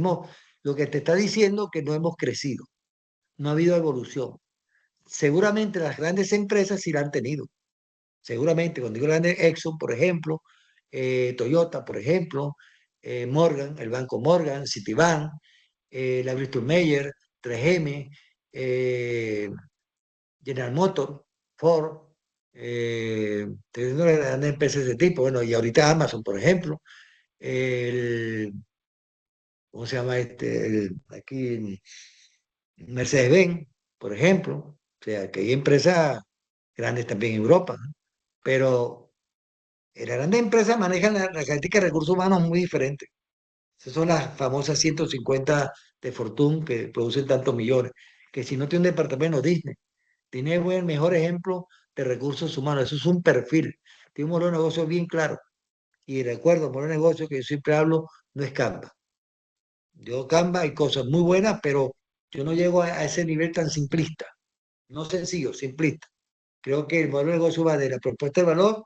lo que te está diciendo que no hemos crecido, no ha habido evolución. Seguramente las grandes empresas sí la han tenido, seguramente, cuando digo grandes, Exxon, por ejemplo, Toyota, por ejemplo, Morgan, el Banco Morgan, Citibank, la Bristol Myers, 3M, General Motors, Ford, teniendo grandes empresas de ese tipo. Bueno, y ahorita Amazon, por ejemplo, el, ¿cómo se llama este? Aquí Mercedes-Benz, por ejemplo. O sea, que hay empresas grandes también en Europa, ¿no? Pero las grandes empresas manejan la característica de recursos humanos muy diferente. Esas son las famosas 150 de Fortune que producen tantos millones. Que si no tiene un departamento Disney, tiene el mejor ejemplo de recursos humanos. Eso es un perfil. Tiene un modelo de negocio bien claro. Y recuerdo, el modelo de negocio que yo siempre hablo no es Canva. Yo Canva hay cosas muy buenas, pero yo no llego a ese nivel tan simplista. No sencillo, simplista. Creo que el modelo de negocio va de la propuesta de valor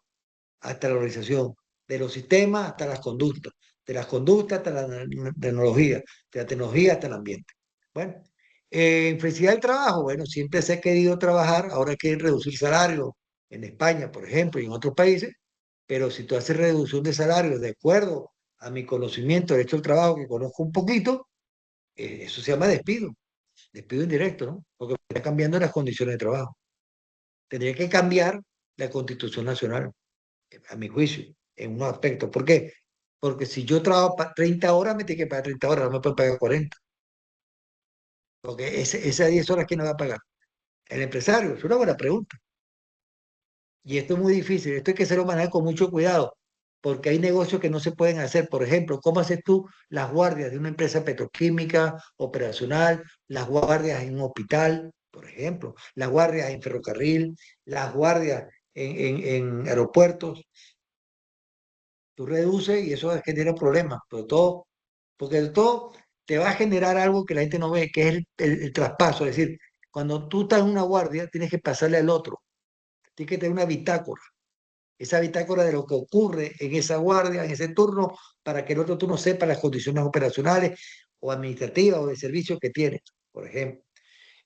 hasta la organización, de los sistemas hasta las conductas, de las conductas hasta la tecnología, de la tecnología hasta el ambiente. Bueno, en felicidad del trabajo, bueno, siempre se ha querido trabajar, ahora hay que reducir salarios en España, por ejemplo, y en otros países, pero si tú haces reducción de salarios de acuerdo a mi conocimiento, de hecho el trabajo que conozco un poquito, eso se llama despido, despido indirecto, ¿no? Porque está cambiando las condiciones de trabajo. Tendría que cambiar la Constitución Nacional a mi juicio, en unos aspectos. ¿Por qué? Porque si yo trabajo 30 horas, me tiene que pagar 30 horas, no me pueden pagar 40. Porque esas 10 horas, ¿quién me va a pagar? El empresario, es una buena pregunta. Y esto es muy difícil, esto hay que hacerlo manejar con mucho cuidado, porque hay negocios que no se pueden hacer. Por ejemplo, ¿cómo haces tú las guardias de una empresa petroquímica, operacional, las guardias en un hospital, por ejemplo, las guardias en ferrocarril, las guardias en aeropuertos? Tú reduces y eso genera problemas, pero todo, porque el todo te va a generar algo que la gente no ve, que es el traspaso. Es decir, cuando tú estás en una guardia, tienes que pasarle al otro, tienes que tener una bitácora, esa bitácora de lo que ocurre en esa guardia, en ese turno, para que el otro turno sepa las condiciones operacionales o administrativas o de servicio que tiene, por ejemplo.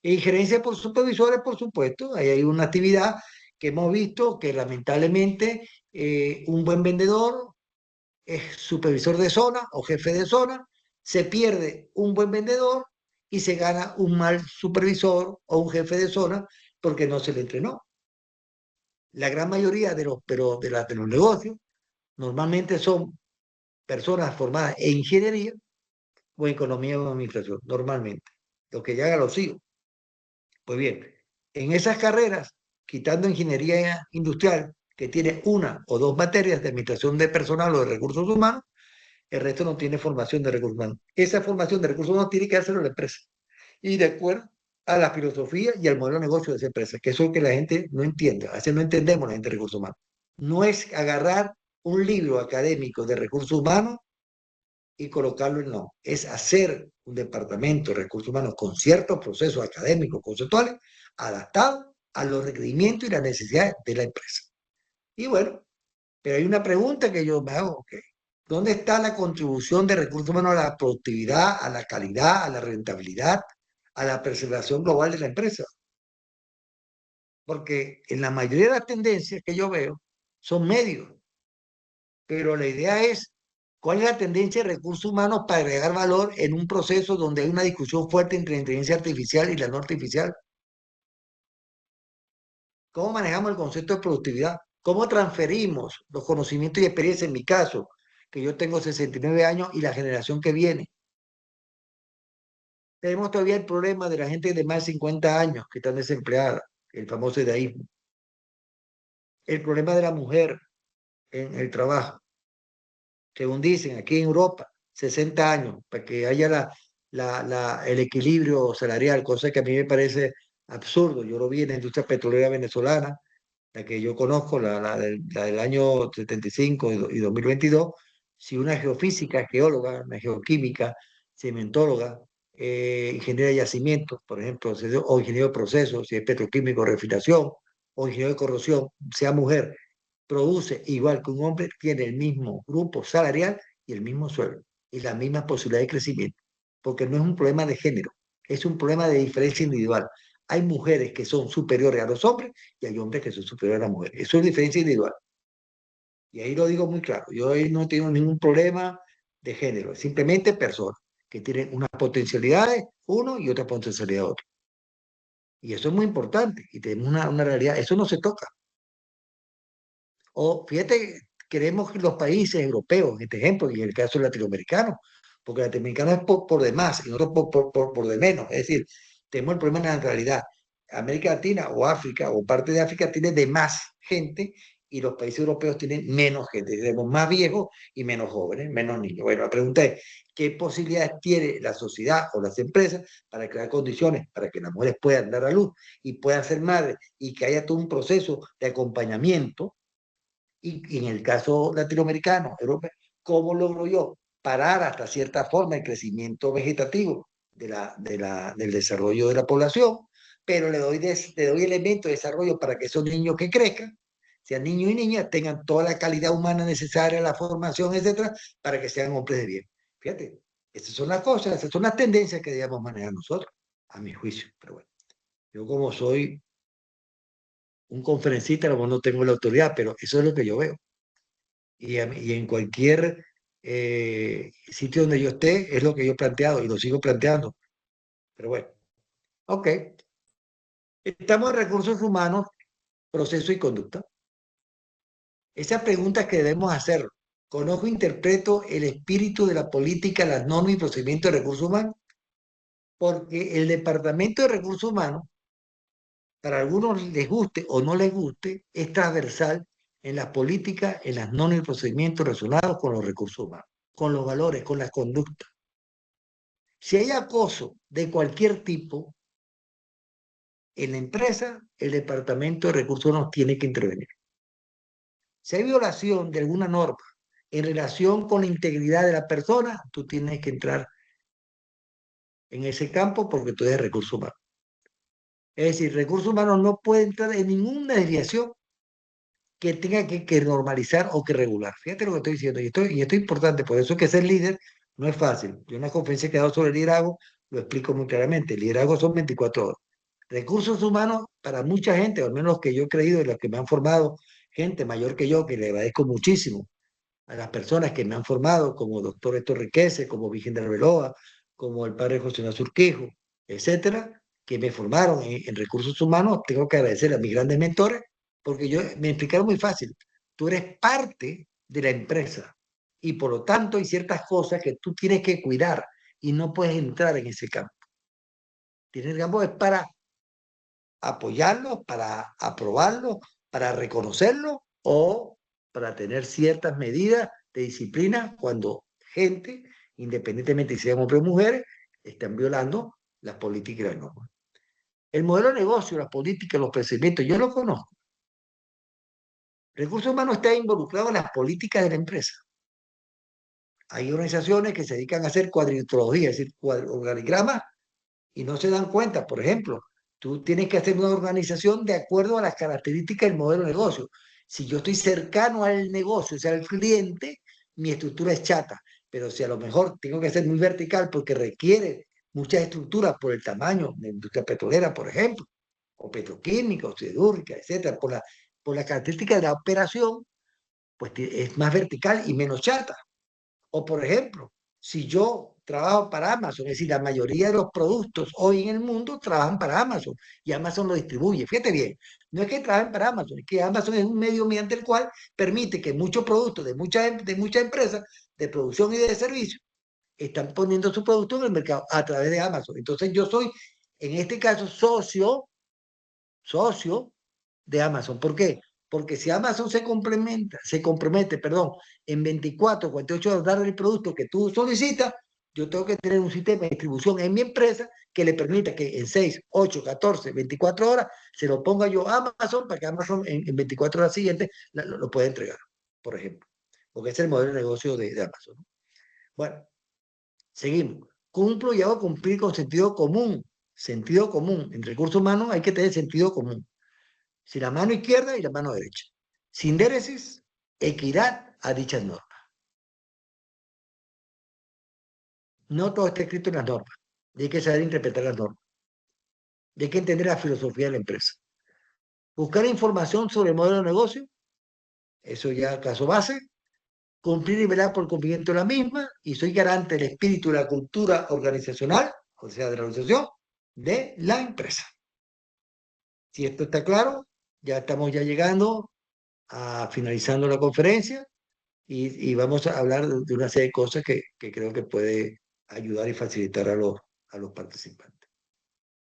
E injerencia por supervisores, por supuesto, ahí hay una actividad que hemos visto que lamentablemente un buen vendedor es supervisor de zona o jefe de zona, se pierde un buen vendedor y se gana un mal supervisor o un jefe de zona porque no se le entrenó. La gran mayoría de de los negocios normalmente son personas formadas en ingeniería o en economía o administración, normalmente, lo que ya los hijos. Pues bien, en esas carreras, quitando ingeniería industrial, que tiene una o dos materias de administración de personal o de recursos humanos, el resto no tiene formación de recursos humanos. Esa formación de recursos humanos tiene que hacerlo la empresa. Y de acuerdo a la filosofía y al modelo de negocio de esa empresa, que eso es lo que la gente no entiende. A veces no entendemos la gente de recursos humanos. No es agarrar un libro académico de recursos humanos y colocarlo en no. Es hacer un departamento de recursos humanos con ciertos procesos académicos, conceptuales, adaptados a los requerimientos y las necesidades de la empresa. Y bueno, pero hay una pregunta que yo me hago, ¿ok? ¿Dónde está la contribución de recursos humanos a la productividad, a la calidad, a la rentabilidad, a la preservación global de la empresa? Porque en la mayoría de las tendencias que yo veo son medios, pero la idea es cuál es la tendencia de recursos humanos para agregar valor en un proceso donde hay una discusión fuerte entre la inteligencia artificial y la no artificial. ¿Cómo manejamos el concepto de productividad? ¿Cómo transferimos los conocimientos y experiencias, en mi caso, que yo tengo 69 años y la generación que viene? Tenemos todavía el problema de la gente de más de 50 años que están desempleada, el famoso edadismo. El problema de la mujer en el trabajo, según dicen aquí en Europa, 60 años, para que haya el equilibrio salarial, cosa que a mí me parece absurdo. Yo lo vi en la industria petrolera venezolana, la que yo conozco, la del año 75 y 2022. Si una geofísica, geóloga, una geoquímica, cimentóloga, ingeniera de yacimientos, por ejemplo, o ingeniero de procesos, si es petroquímico, refinación, o ingeniero de corrosión, sea mujer, produce igual que un hombre, tiene el mismo grupo salarial y el mismo sueldo y la misma posibilidad de crecimiento, porque no es un problema de género, es un problema de diferencia individual. Hay mujeres que son superiores a los hombres y hay hombres que son superiores a las mujeres. Eso es diferencia individual. Y ahí lo digo muy claro. Yo ahí no tengo ningún problema de género, simplemente personas que tienen unas potencialidades uno y otra potencialidad otro. Y eso es muy importante y tenemos una realidad. Eso no se toca. O fíjate, queremos que los países europeos, en este ejemplo, y en el caso latinoamericano, porque el latinoamericano es por demás y nosotros por de menos. Es decir, tenemos el problema de la realidad. América Latina o África o parte de África tiene de más gente y los países europeos tienen menos gente. Tenemos más viejos y menos jóvenes, menos niños. Bueno, la pregunta es, qué posibilidades tiene la sociedad o las empresas para crear condiciones para que las mujeres puedan dar a luz y puedan ser madres y que haya todo un proceso de acompañamiento. Y en el caso latinoamericano, europeo, ¿cómo logro yo parar hasta cierta forma el crecimiento vegetativo del desarrollo de la población? Pero le doy elementos de desarrollo para que esos niños que crezcan, sean niños y niñas, tengan toda la calidad humana necesaria, la formación, etcétera, para que sean hombres de bien. Fíjate, esas son las cosas, esas son las tendencias que debemos manejar nosotros, a mi juicio. Pero bueno, yo como soy un conferencista, a lo mejor no tengo la autoridad, pero eso es lo que yo veo. Y en cualquier sitio donde yo esté, es lo que yo he planteado y lo sigo planteando. Pero bueno, ok. Estamos en recursos humanos, proceso y conducta. Esa pregunta que debemos hacer, ¿conozco e interpreto el espíritu de la política, las normas y procedimientos de recursos humanos? Porque el Departamento de Recursos Humanos, para algunos les guste o no les guste, es transversal en las políticas, en las normas y procedimientos relacionados con los recursos humanos, con los valores, con las conductas. Si hay acoso de cualquier tipo en la empresa, el Departamento de Recursos Humanos tiene que intervenir. Si hay violación de alguna norma en relación con la integridad de la persona, tú tienes que entrar en ese campo porque tú eres recursos humanos. Es decir, recursos humanos no puede entrar en ninguna desviación que tenga que normalizar o que regular. Fíjate lo que estoy diciendo, y esto es importante, por eso es que ser líder no es fácil. Yo en una conferencia que he dado sobre liderazgo lo explico muy claramente. El liderazgo son 24 horas. Recursos humanos, para mucha gente, o al menos los que yo he creído y los que me han formado, gente mayor que yo, que le agradezco muchísimo a las personas que me han formado, como doctor Héctor Riquece, como Virgen de Arbeloa, como el padre José Ignacio Urquijo, etcétera, que me formaron en recursos humanos. Tengo que agradecer a mis grandes mentores, porque me explicaron muy fácil. Tú eres parte de la empresa y por lo tanto hay ciertas cosas que tú tienes que cuidar y no puedes entrar en ese campo. Tienes el campo es para apoyarlo, para aprobarlo, para reconocerlo o para tener ciertas medidas de disciplina cuando gente, independientemente si sean hombres o mujeres, están violando las políticas y las normas. El modelo de negocio, las políticas, los procedimientos, yo lo conozco. Recursos humanos está involucrado en las políticas de la empresa. Hay organizaciones que se dedican a hacer cuadritrología, es decir, organigramas, y no se dan cuenta. Por ejemplo, tú tienes que hacer una organización de acuerdo a las características del modelo de negocio. Si yo estoy cercano al negocio, o sea, al cliente, mi estructura es chata. Pero si a lo mejor tengo que ser muy vertical porque requiere muchas estructuras por el tamaño de la industria petrolera, por ejemplo, o petroquímica, o siderúrgica, etcétera, por la característica de la operación, pues es más vertical y menos chata. O por ejemplo, si yo trabajo para Amazon, es decir, la mayoría de los productos hoy en el mundo trabajan para Amazon y Amazon lo distribuye. Fíjate bien, no es que trabajen para Amazon, es que Amazon es un medio mediante el cual permite que muchos productos de muchas empresas de producción y de servicio están poniendo su producto en el mercado a través de Amazon. Entonces yo soy, en este caso, socio de Amazon. ¿Por qué? Porque si Amazon se compromete, perdón, en 24, 48 horas dar el producto que tú solicitas, yo tengo que tener un sistema de distribución en mi empresa que le permita que en 6, 8, 14, 24 horas se lo ponga yo a Amazon para que Amazon en 24 horas siguientes lo pueda entregar, por ejemplo. Porque ese es el modelo de negocio de Amazon, ¿no? Bueno, seguimos. Cumplo y hago cumplir con sentido común. Sentido común. En recursos humanos hay que tener sentido común. Si la mano izquierda y la mano derecha. Sindéresis, equidad a dichas normas. No todo está escrito en las normas. Y hay que saber interpretar las normas. Y hay que entender la filosofía de la empresa. Buscar información sobre el modelo de negocio, eso ya caso base. Cumplir y velar por el cumplimiento de la misma. Y soy garante del espíritu y la cultura organizacional, o sea, de la organización, de la empresa. Si esto está claro, ya estamos ya llegando a finalizando la conferencia. Y vamos a hablar de una serie de cosas que creo que puede ayudar y facilitar a los participantes.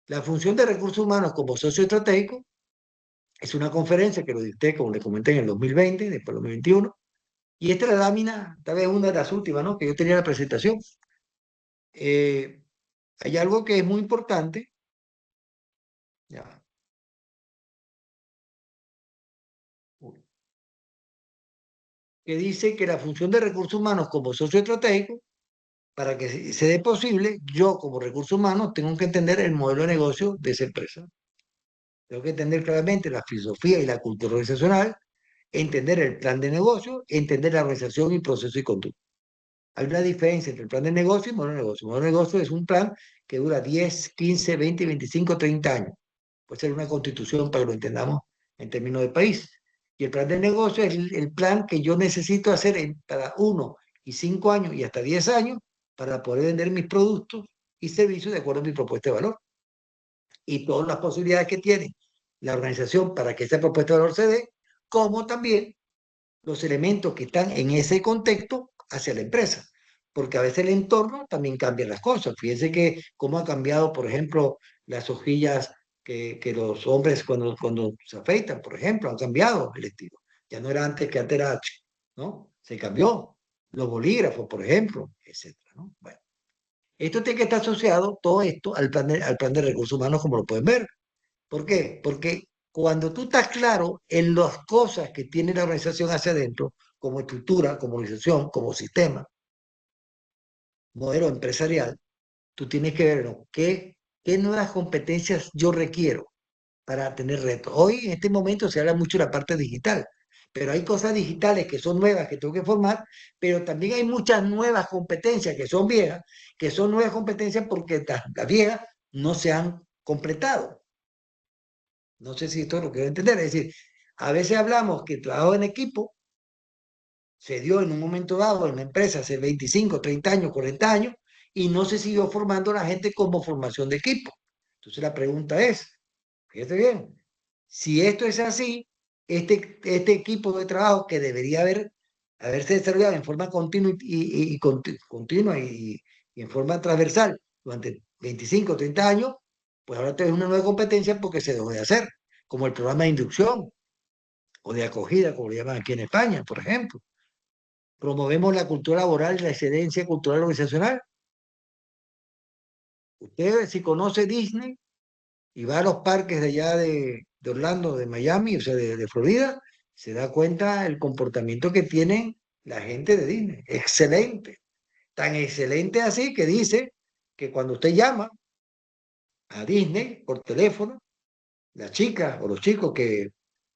La función de recursos humanos como socio estratégico es una conferencia que lo dicté, como le comenté, en el 2020, después del 2021, y esta es la lámina, tal vez una de las últimas, ¿no? Que yo tenía en la presentación. eh, hay algo que es muy importante, ya, que dice que la función de recursos humanos como socio estratégico, para que se dé posible, yo como recursos humanos tengo que entender el modelo de negocio de esa empresa. Tengo que entender claramente la filosofía y la cultura organizacional, entender el plan de negocio, entender la organización y proceso y conducta. Hay una diferencia entre el plan de negocio y modelo de negocio. El modelo de negocio es un plan que dura 10, 15, 20, 25, 30 años. Puede ser una constitución para que lo entendamos en términos de país. Y el plan de negocio es el plan que yo necesito hacer para 1 y 5 años y hasta 10 años para poder vender mis productos y servicios de acuerdo a mi propuesta de valor. Y todas las posibilidades que tiene la organización para que esa propuesta de valor se dé, como también los elementos que están en ese contexto hacia la empresa. Porque a veces el entorno también cambia las cosas. Fíjense que cómo ha cambiado, por ejemplo, las hojillas que los hombres cuando se afeitan, por ejemplo, han cambiado el estilo. Ya no era antes que antes era H, ¿no? Se cambió. Los bolígrafos, por ejemplo, etcétera, ¿no? Bueno, esto tiene que estar asociado, todo esto, al plan de recursos humanos, como lo pueden ver. ¿Por qué? Porque cuando tú estás claro en las cosas que tiene la organización hacia adentro, como estructura, como organización, como sistema, modelo empresarial, tú tienes que ver, ¿no? ¿Qué nuevas competencias yo requiero para tener retos? Hoy, en este momento, se habla mucho de la parte digital, pero hay cosas digitales que son nuevas que tengo que formar, pero también hay muchas nuevas competencias que son viejas, que son nuevas competencias porque las viejas no se han completado. No sé si esto es lo que debo entender. Es decir, a veces hablamos que el trabajo en equipo se dio en un momento dado en la empresa hace 25, 30 años, 40 años, y no se siguió formando a la gente como formación de equipo. Entonces la pregunta es, fíjate bien, si esto es así, este equipo de trabajo que debería haberse desarrollado en forma continua continua y en forma transversal durante 25, 30 años, pues ahora tenemos una nueva competencia porque se dejó de hacer, como el programa de inducción o de acogida, como lo llaman aquí en España, por ejemplo. Promovemos la cultura laboral y la excelencia cultural organizacional. Usted, si conoce Disney y va a los parques de allá de Orlando, de Miami, o sea, de Florida, se da cuenta el comportamiento que tienen la gente de Disney. Excelente. Tan excelente así que dice que cuando usted llama a Disney por teléfono, las chicas o los chicos que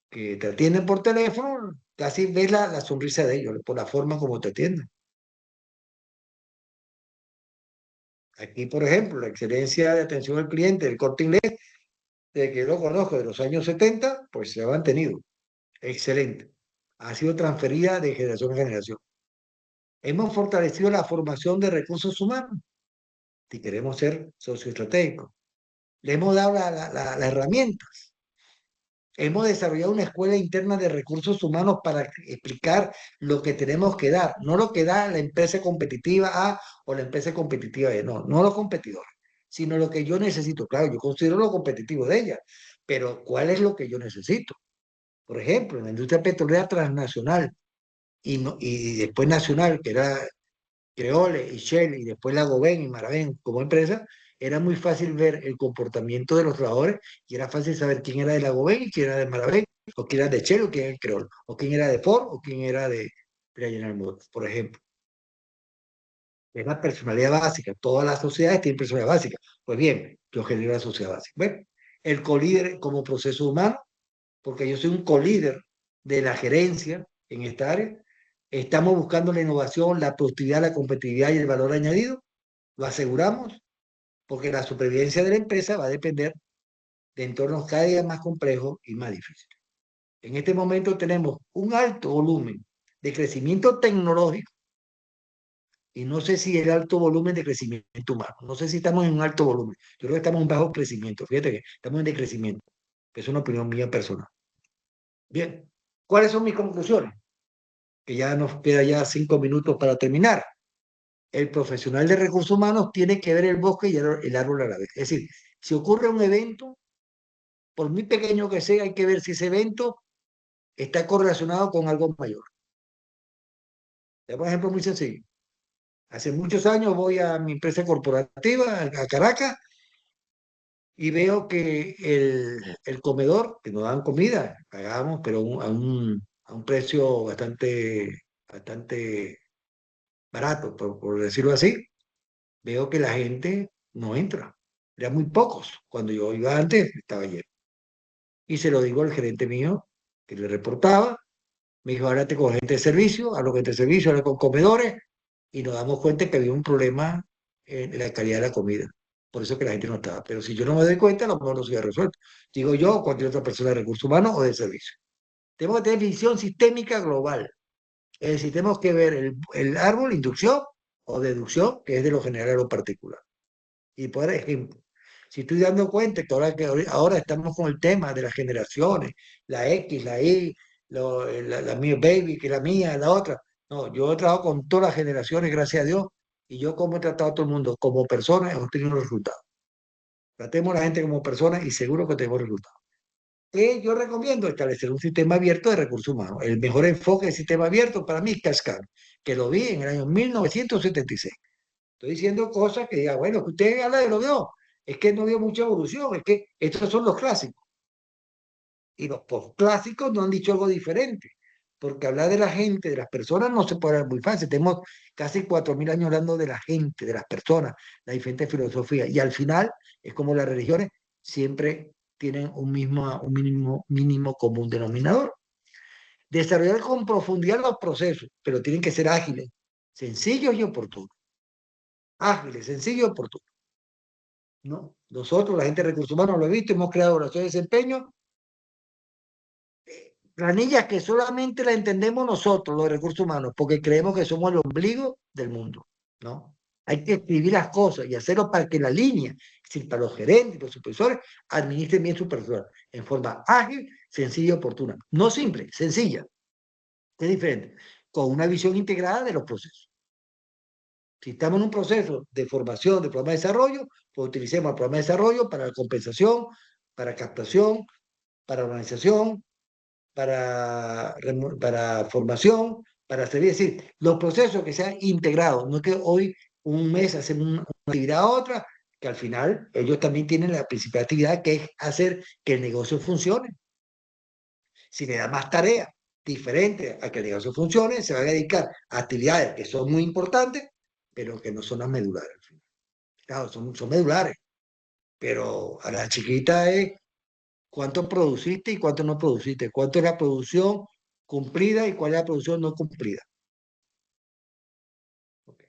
te atienden por teléfono, casi ves la sonrisa de ellos, por la forma como te atienden. Aquí, por ejemplo, la excelencia de atención al cliente del Corte Inglés, de que lo conozco de los años 70, pues se ha mantenido. Excelente. Ha sido transferida de generación en generación. Hemos fortalecido la formación de recursos humanos, si queremos ser socioestratégicos. Le hemos dado la herramienta. Hemos desarrollado una escuela interna de recursos humanos para explicar lo que tenemos que dar, no lo que da la empresa competitiva A o la empresa competitiva B, no los competidores, sino lo que yo necesito. Claro, yo considero lo competitivo de ella, pero ¿cuál es lo que yo necesito? Por ejemplo, en la industria petrolera transnacional y después nacional, que era Creole y Shell y después Lagoven y Maravén como empresa, era muy fácil ver el comportamiento de los trabajadores y era fácil saber quién era de Lagoven y quién era de Maravén, o quién era de Shell o quién era de Creole, o quién era de Ford o quién era de General Motors, por ejemplo. Es la personalidad básica. Todas las sociedades tienen personalidad básica. Pues bien, yo genero la sociedad básica. Bueno, el colíder como proceso humano, porque yo soy un colíder de la gerencia en esta área. Estamos buscando la innovación, la productividad, la competitividad y el valor añadido. Lo aseguramos porque la supervivencia de la empresa va a depender de entornos cada día más complejos y más difíciles. En este momento tenemos un alto volumen de crecimiento tecnológico y no sé si el alto volumen de crecimiento humano. No sé si estamos en un alto volumen. Yo creo que estamos en bajo crecimiento. Fíjate que estamos en decrecimiento. Es una opinión mía personal. Bien, ¿cuáles son mis conclusiones? Que ya nos queda ya 5 minutos para terminar. El profesional de recursos humanos tiene que ver el bosque y el árbol a la vez. Es decir, si ocurre un evento, por muy pequeño que sea, hay que ver si ese evento está correlacionado con algo mayor. Por ejemplo, muy sencillo. Hace muchos años voy a mi empresa corporativa, a Caracas, y veo que el comedor, que nos dan comida, pagamos, pero a un precio bastante barato, por decirlo así, veo que la gente no entra. Eran muy pocos. Cuando yo iba antes, estaba lleno. Y se lo digo al gerente mío, que le reportaba. Me dijo, háblate con gente de servicio, hablo con gente de servicio, hablo con comedores, y nos damos cuenta que había un problema en la calidad de la comida. Por eso que la gente no estaba. Pero si yo no me doy cuenta, a lo mejor no se hubiera resuelto. Digo yo o cualquier otra persona de recursos humanos o de servicio. Tenemos que tener visión sistémica global. Es decir, tenemos que ver el árbol, inducción o deducción, que es de lo general a lo particular. Y por ejemplo, si estoy dando cuenta que ahora estamos con el tema de las generaciones, la X, la Y, la mía baby, que la mía, la otra. No, yo he trabajado con todas las generaciones, gracias a Dios, y yo como he tratado a todo el mundo como persona, hemos tenido resultados. Tratemos a la gente como persona y seguro que tenemos resultados. Yo recomiendo establecer un sistema abierto de recursos humanos. El mejor enfoque del sistema abierto para mí es Cascade, que lo vi en el año 1976. Estoy diciendo cosas que diga, bueno, que usted habla de lo vio, es que no vio mucha evolución, es que estos son los clásicos. Y los postclásicos no han dicho algo diferente, porque hablar de la gente, de las personas, no se puede hablar muy fácil. Tenemos casi 4.000 años hablando de la gente, de las personas, la diferente filosofía. Y al final, es como las religiones, siempre tienen un mínimo común denominador. Desarrollar con profundidad los procesos, pero tienen que ser ágiles, sencillos y oportunos. Ágiles, sencillos y oportunos. ¿No? Nosotros, la gente de recursos humanos, lo he visto, hemos creado oraciones de desempeño, planillas que solamente la entendemos nosotros, los recursos humanos, porque creemos que somos el ombligo del mundo, ¿no? Hay que escribir las cosas y hacerlo para que la línea, es decir, para los gerentes y los supervisores, administren bien su personal en forma ágil, sencilla y oportuna. No simple, sencilla, es diferente, con una visión integrada de los procesos. Si estamos en un proceso de formación de programa de desarrollo, pues utilicemos el programa de desarrollo para la compensación, para captación, para organización, para formación, para servir. Es decir, los procesos que sean integrados, no es que hoy un mes hacemos una actividad a otra, que al final ellos también tienen la principal actividad que es hacer que el negocio funcione. Si le da más tareas diferentes a que el negocio funcione, se va a dedicar a actividades que son muy importantes, pero que no son las medulares. Claro, son medulares, pero a la chiquita es cuánto produciste y cuánto no produciste, cuánto es la producción cumplida y cuál es la producción no cumplida. Okay.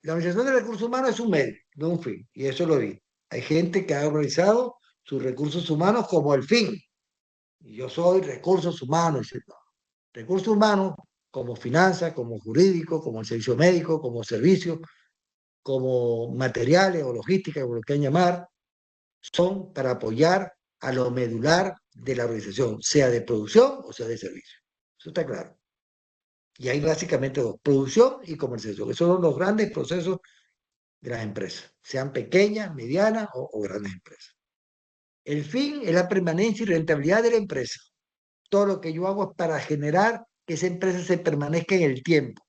La organización de recursos humanos es un medio, no un fin, y eso lo vi. Hay gente que ha organizado sus recursos humanos como el fin, y yo soy recursos humanos, no. Recursos humanos como finanzas, como jurídico, como el servicio médico, como servicios, como materiales o logística, como lo quieran llamar, son para apoyar a lo medular de la organización, sea de producción o sea de servicio. Eso está claro. Y hay básicamente dos, producción y comercialización, que son los grandes procesos de las empresas, sean pequeñas, medianas o grandes empresas. El fin es la permanencia y rentabilidad de la empresa. Todo lo que yo hago es para generar que esa empresa se permanezca en el tiempo.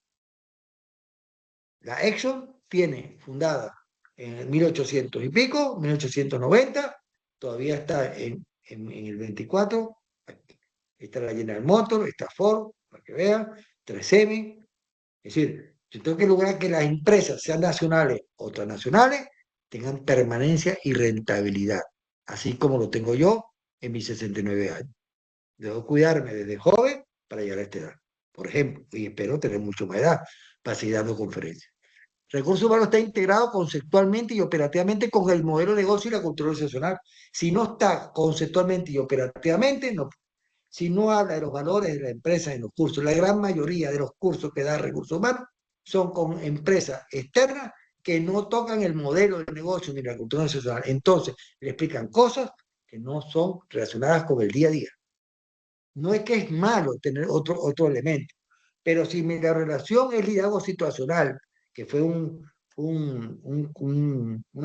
La Exxon tiene fundada en el 1800 y pico, 1890, todavía está en el 24, está la General Motors, está Ford, para que vean, 3M. Es decir, yo tengo que lograr que las empresas, sean nacionales o transnacionales, tengan permanencia y rentabilidad, así como lo tengo yo en mis 69 años. Debo cuidarme desde joven para llegar a esta edad, por ejemplo, y espero tener mucho más edad para seguir dando conferencias. Recursos humanos está integrado conceptualmente y operativamente con el modelo de negocio y la cultura organizacional. Si no está conceptualmente y operativamente, no. Si no habla de los valores de la empresa en los cursos, la gran mayoría de los cursos que da recursos humanos son con empresas externas que no tocan el modelo de negocio ni la cultura organizacional. Entonces, le explican cosas que no son relacionadas con el día a día. No es que es malo tener otro elemento, pero si la relación es liderazgo situacional, que fue una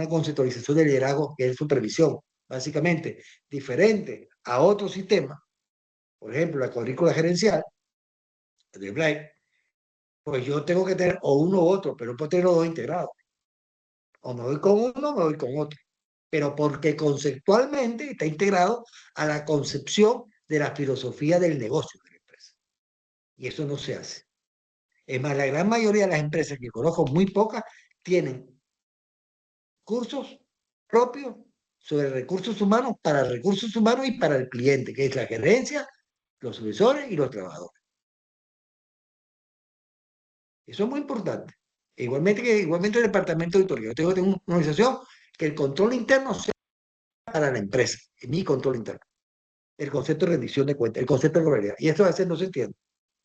conceptualización de liderazgo que es supervisión, básicamente diferente a otro sistema, por ejemplo, la cuadrícula gerencial de Blake, pues yo tengo que tener o uno u otro, pero no puedo tener los dos integrados. O me voy con uno o me voy con otro. Pero porque conceptualmente está integrado a la concepción de la filosofía del negocio de la empresa. Y eso no se hace. Es más, la gran mayoría de las empresas que conozco, muy pocas, tienen cursos propios sobre recursos humanos para recursos humanos y para el cliente, que es la gerencia, los supervisores y los trabajadores. Eso es muy importante. Igualmente el departamento de auditoría. Yo tengo una organización que el control interno sea para la empresa, mi control interno. El concepto de rendición de cuentas, el concepto de globalidad. Y esto a veces no se entiende.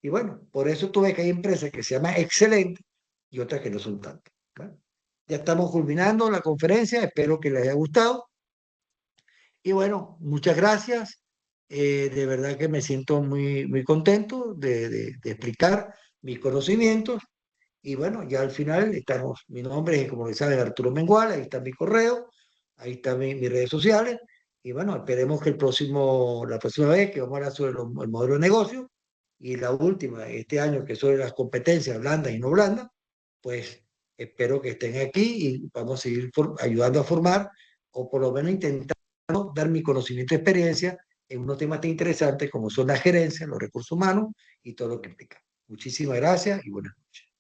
Y bueno, por eso tú ves que hay empresas que se llaman excelentes y otras que no son tantas. ¿Vale? Ya estamos culminando la conferencia, espero que les haya gustado. Y bueno, muchas gracias. De verdad que me siento muy contento de explicar mis conocimientos. Y bueno, ya al final estamos, mi nombre es, como saben, Arturo Mengual, ahí está mi correo, ahí están mis redes sociales. Y bueno, esperemos que la próxima vez que vamos a hablar sobre el modelo de negocio y la última, este año, que sobre las competencias blandas y no blandas, pues espero que estén aquí y vamos a seguir ayudando a formar o por lo menos intentar dar mi conocimiento y experiencia en unos temas tan interesantes como son la gerencia, los recursos humanos y todo lo que implica. Muchísimas gracias y buenas noches.